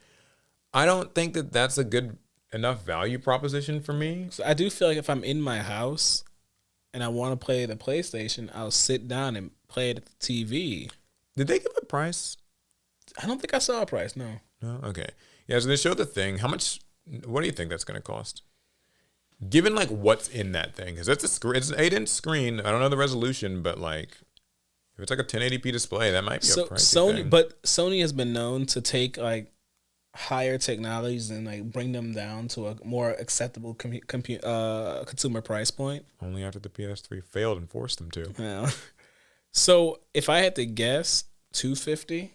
I don't think that that's a good enough value proposition for me. So I do feel like if I'm in my house and I want to play the PlayStation, I'll sit down and play it at the TV. Did they give a price? I don't think I saw a price, no. No? Okay. Yeah, so they showed the thing. What do you think that's going to cost? Given like what's in that thing, because it's an 8-inch screen. I don't know the resolution, but like if it's like a 1080p display, that might be a pricey thing. But Sony has been known to take like higher technologies and like bring them down to a more acceptable consumer price point. Only after the PS3 failed and forced them to. Yeah. So if I had to guess, $250.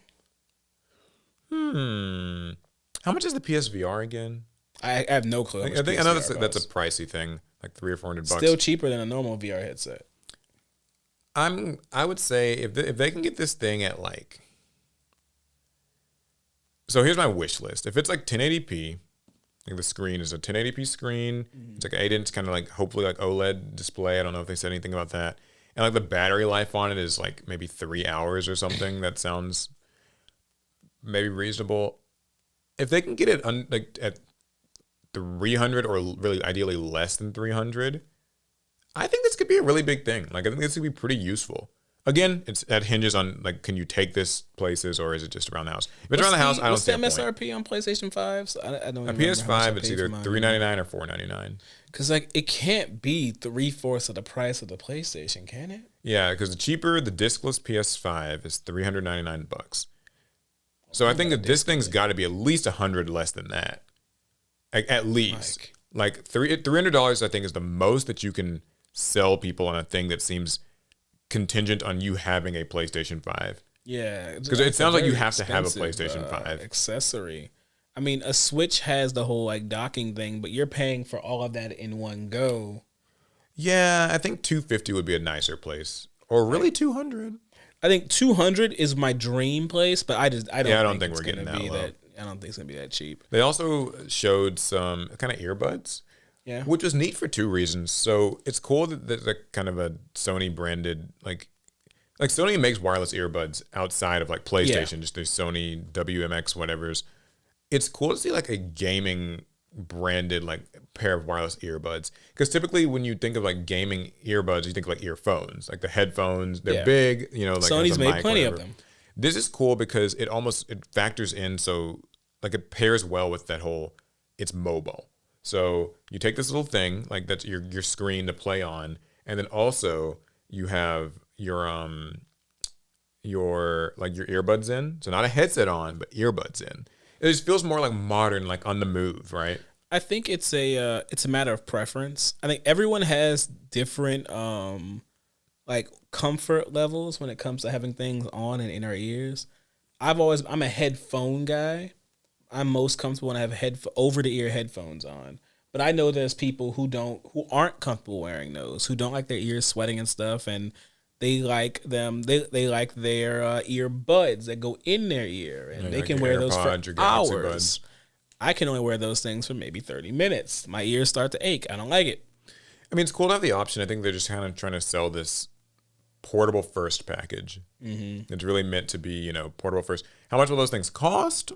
How much is the PSVR again? I have no clue. I know that's a pricey thing, like $300 or $400. Still cheaper than a normal VR headset. I would say if they can get this thing at like. So here's my wish list. If it's like 1080p, like the screen is a 1080p screen. It's like an 8-inch kind of like hopefully like OLED display. I don't know if they said anything about that. And like the battery life on it is like maybe 3 hours or something. That sounds maybe reasonable. If they can get it like at 300 or really ideally less than 300, I think this could be a really big thing. Like I think this could be pretty useful. Again, that hinges on like, can you take this places or is it just around the house? If it's around the house, I don't see a point. What's the MSRP on PlayStation 5s? I don't. A PS5, it's either $399 or $499. Because like it can't be 3/4 of the price of the PlayStation, can it? Yeah, because the discless PS5 is $399. So I think that this thing's got to be at least $100 less than that. At least. Like $300, I think, is the most that you can sell people on a thing that seems contingent on you having a PlayStation 5. Yeah. Because it sounds like you have to have a PlayStation 5. Accessory. I mean, a Switch has the whole like docking thing, but you're paying for all of that in one go. Yeah, I think $250 would be a nicer place. Or really $200. I think $200 is my dream place, but I don't think we're getting that low. I don't think it's gonna be that cheap. They also showed some kind of earbuds, which was neat for two reasons. So it's cool that there's a kind of a Sony branded like Sony makes wireless earbuds outside of like PlayStation, just there's Sony WMX whatever's. It's cool to see like a gaming branded like pair of wireless earbuds, because typically when you think of like gaming earbuds, you think of like earphones, like the headphones. They're big, like Sony's made plenty of them. This is cool because it factors in, so like it pairs well with that whole it's mobile. So you take this little thing like that's your screen to play on, and then also you have your earbuds in, so not a headset on but earbuds in. It just feels more like modern, like on the move, right? I think it's a matter of preference. I think everyone has different like comfort levels when it comes to having things on and in our ears. I'm a headphone guy. I'm most comfortable when I have over the ear headphones on. But I know there's people who aren't comfortable wearing those, who don't like their ears sweating and stuff, and they like them. They like their earbuds that go in their ear, and they like can your wear those for AirPods, your Galaxy hours. Buds. I can only wear those things for maybe 30 minutes. My ears start to ache. I don't like it. I mean, it's cool to have the option. I think they're just kind of trying to sell this portable first package. Mm-hmm. It's really meant to be, portable first. How much will those things cost?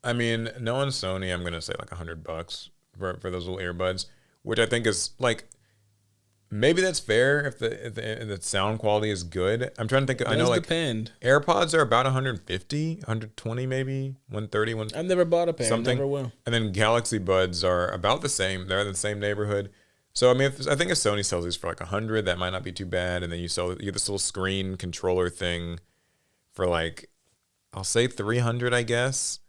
I mean, knowing Sony, I'm gonna say like $100 for those little earbuds, which I think is like maybe that's fair if the sound quality is good. I'm trying to think. I know like depend. AirPods are about 150, 120 maybe, 130. I've never bought a pair. Something. Never will. And then Galaxy Buds are about the same. They're in the same neighborhood. So I mean, I think if Sony sells these for like 100, that might not be too bad. And then you get this little screen controller thing for like, I'll say 300, I guess.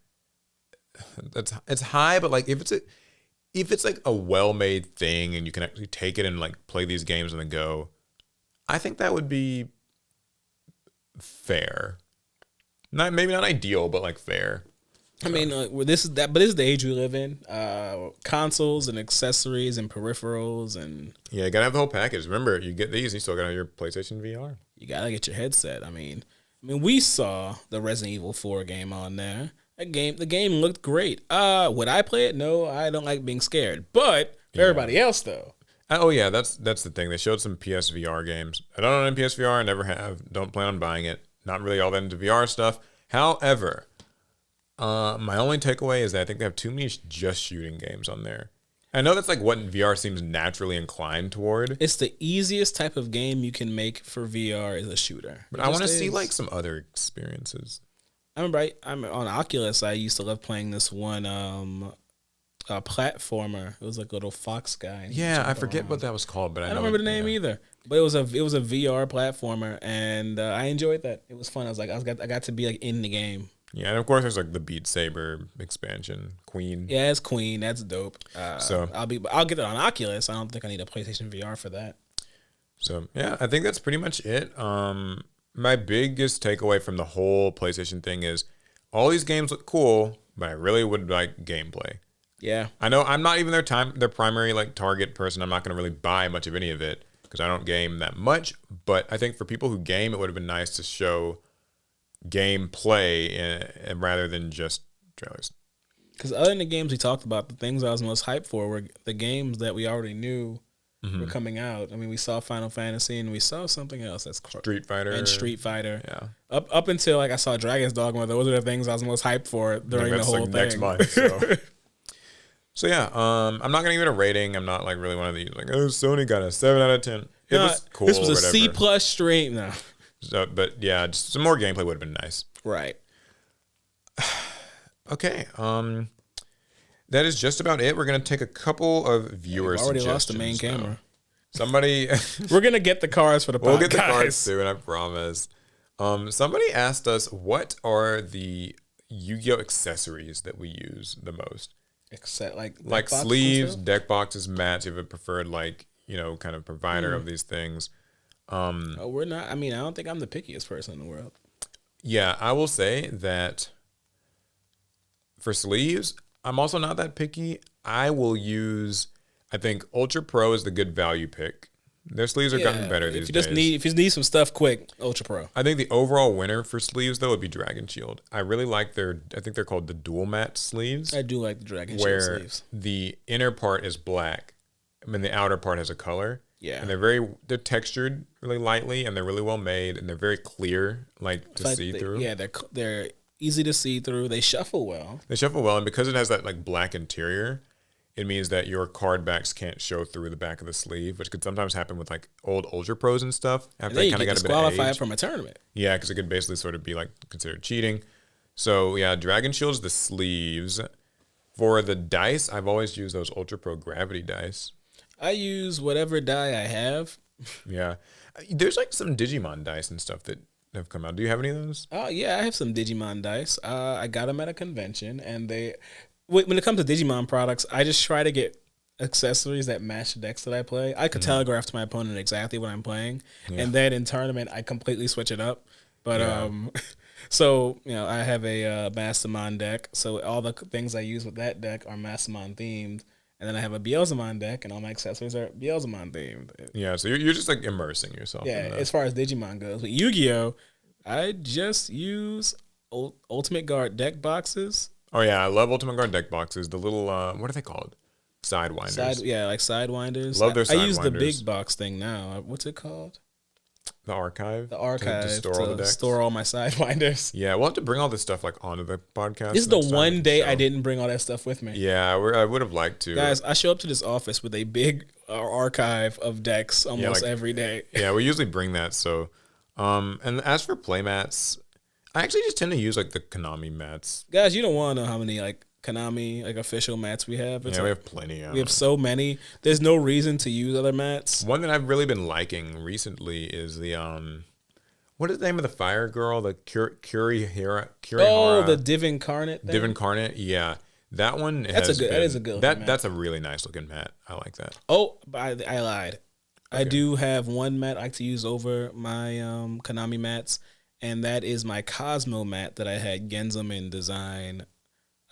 It's high, but like if it's like a well-made thing and you can actually take it and like play these games on the go, I think that would be fair. Maybe not ideal, but like fair. I mean, this is the age we live in. Consoles and accessories and peripherals and yeah, you gotta have the whole package. Remember, you get these, you still gotta have your PlayStation VR. You gotta get your headset. I mean, we saw the Resident Evil 4 game on there. The game looked great. Would I play it? No, I don't like being scared. But for everybody else, though. Oh yeah, that's the thing. They showed some PSVR games. I don't own any PSVR. I never have. Don't plan on buying it. Not really all that into VR stuff. However, my only takeaway is that I think they have too many just shooting games on there. I know that's like what VR seems naturally inclined toward. It's the easiest type of game you can make for VR is a shooter. But I want to see like some other experiences. I remember I'm on Oculus. I used to love playing this one platformer. It was like a little fox guy. Yeah, I forget what that was called, but I don't remember the name either. But it was a VR platformer, and I enjoyed that. It was fun. I got to be like in the game. Yeah, and of course there's like the Beat Saber expansion, Queen. Yeah, it's Queen. That's dope. So I'll get it on Oculus. I don't think I need a PlayStation VR for that. So yeah, I think that's pretty much it. My biggest takeaway from the whole PlayStation thing is all these games look cool, but I really would like gameplay. Yeah. I know I'm not even their primary like target person. I'm not going to really buy much of any of it because I don't game that much. But I think for people who game, it would have been nice to show gameplay and rather than just trailers. Because other than the games we talked about, the things I was most hyped for were the games that we already knew were coming out. I mean, we saw Final Fantasy and we saw something else that's Street Fighter. And Street Fighter. Yeah. Up until like I saw Dragon's Dogma, those are the things I was most hyped for during the whole thing. Next month. So yeah, I'm not gonna give it a rating. I'm not like really one of these like, oh, Sony got a 7 out of 10. It was cool. This was a C+ stream. No. So, but yeah, just some more gameplay would have been nice. Right. Okay. That is just about it. We're gonna take a couple of viewer We've already lost the main camera. Somebody, we're gonna get the cards for the podcast. We'll get the cards soon, I promise. Somebody asked us what are the Yu-Gi-Oh accessories that we use the most. Except like sleeves, deck boxes, mats. You have a preferred kind of provider of these things. We're not. I mean, I don't think I'm the pickiest person in the world. Yeah, I will say that for sleeves, I'm also not that picky. I will use. I think Ultra Pro is the good value pick. Their sleeves are gotten better these days. If you need some stuff quick, Ultra Pro. I think the overall winner for sleeves though would be Dragon Shield. I really like I think they're called the dual matte sleeves. I do like the Dragon Shield sleeves. Where the inner part is black, and the outer part has a color. Yeah. And they're textured really lightly, and they're really well made, and they're very clear, to see through. Yeah, they're easy to see through. They shuffle well. And because it has that like black interior, it means that your card backs can't show through the back of the sleeve, which could sometimes happen with like old Ultra Pros and stuff. After they kind of got a bit of age. From a tournament. Yeah, because it could basically sort of be like considered cheating. So yeah, Dragon Shield's the sleeves. For the dice, I've always used those Ultra Pro Gravity dice. I use whatever die I have. Yeah, there's like some Digimon dice and stuff that have come out. Do you have any of those? Oh yeah, I have some Digimon dice. I got them at a convention, and when it comes to Digimon products, I just try to get accessories that match the decks that I play. I could telegraph to my opponent exactly what I'm playing, and then in tournament I completely switch it up. But So, I have a Mastermind deck. So all the things I use with that deck are Mastermind themed. And then I have a Beelzemon deck, and all my accessories are Beelzemon themed. Yeah, so you're just like immersing yourself. Yeah, in as far as Digimon goes. With Yu-Gi-Oh, I just use Ultimate Guard deck boxes. Oh yeah, I love Ultimate Guard deck boxes. The little what are they called? Sidewinders. Like sidewinders. Love their sidewinders. I use the big box thing now. What's it called? The archive. The archive to store all the decks. Store all my sidewinders. Yeah, we'll have to bring all this stuff like onto the podcast. This is the one day I didn't bring all that stuff with me. Yeah, I would have liked to. Guys, I show up to this office with a big archive of decks almost every day. Yeah, we usually bring that. So, and as for playmats, I actually just tend to use like the Konami mats. Guys, you don't want to know how many like Konami like official mats we have. We have plenty. We have so many. There's no reason to use other mats. One that I've really been liking recently is the what is the name of the fire girl? The Kurihara. Oh, the Div Incarnate. Div Incarnate. Yeah, that one. That is a good. That's a really nice looking mat. I like that. Oh, I lied. Okay. I do have one mat I like to use over my Konami mats, and that is my Cosmo mat that I had Genzaman design.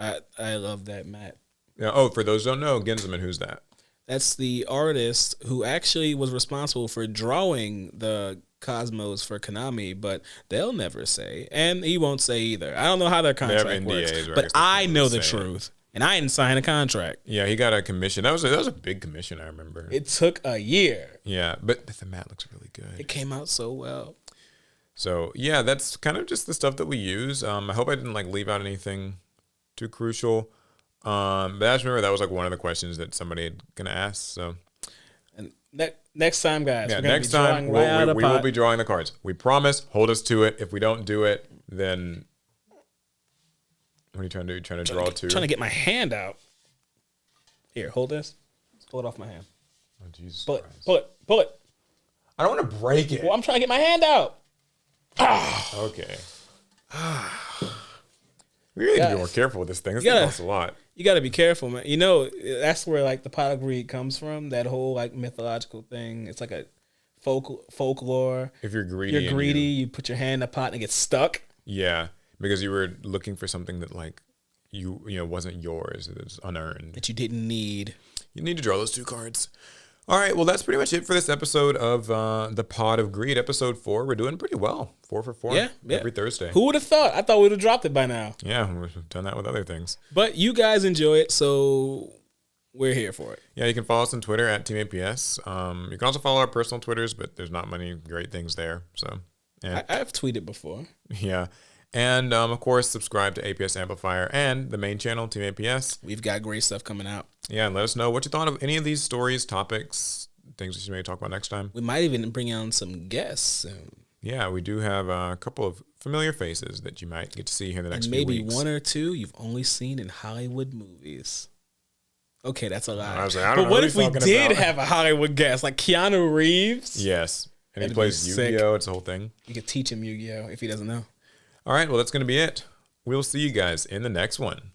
I love that mat. Yeah. Oh, for those who don't know, Genzaman, who's that? That's the artist who actually was responsible for drawing the Cosmos for Konami, but they'll never say, and he won't say either. I don't know how their contract works, but I know the truth, and I didn't sign a contract. Yeah, he got a commission. That was a big commission. I remember. It took a year. Yeah, but the mat looks really good. It came out so well. So yeah, that's kind of just the stuff that we use. I hope I didn't like leave out anything too crucial. But I just remember that was like one of the questions that somebody had gonna ask. So, and next time, guys, next time we will be drawing the cards. We promise. Hold us to it. If we don't do it, then what are you trying to do? Trying to draw two? Trying to get my hand out. Here, hold this. Pull it off my hand. Oh Jesus! Pull it. I don't want to break it. Well, I'm trying to get my hand out. Okay. We really need to be more careful with this thing. This thing costs a lot. You got to be careful, man. That's where like the pot of greed comes from. That whole like mythological thing. It's like a folklore. If you're greedy, you put your hand in a pot and it gets stuck. Yeah, because you were looking for something that like you wasn't yours. It was unearned. That you didn't need. You need to draw those two cards. All right, well, that's pretty much it for this episode of The Pod of Greed, episode 4. We're doing pretty well. 4 for 4 every Thursday. Who would have thought? I thought we would have dropped it by now. Yeah, we've done that with other things. But you guys enjoy it, so we're here for it. Yeah, you can follow us on Twitter at TeamAPS. You can also follow our personal Twitters, but there's not many great things there. So, I've tweeted before. Yeah. And, of course, subscribe to APS Amplifier and the main channel, Team APS. We've got great stuff coming out. Yeah, and let us know what you thought of any of these stories, topics, things that you may talk about next time. We might even bring on some guests soon. Yeah, we do have a couple of familiar faces that you might get to see here in the next few weeks. Maybe one or two you've only seen in Hollywood movies. Okay, that's a lie. I was like, I don't know what if we did have a Hollywood guest, like Keanu Reeves? Yes. And he plays Yu-Gi-Oh! It's a whole thing. You could teach him Yu-Gi-Oh! If he doesn't know. All right, well, that's going to be it. We'll see you guys in the next one.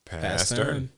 Pass turn.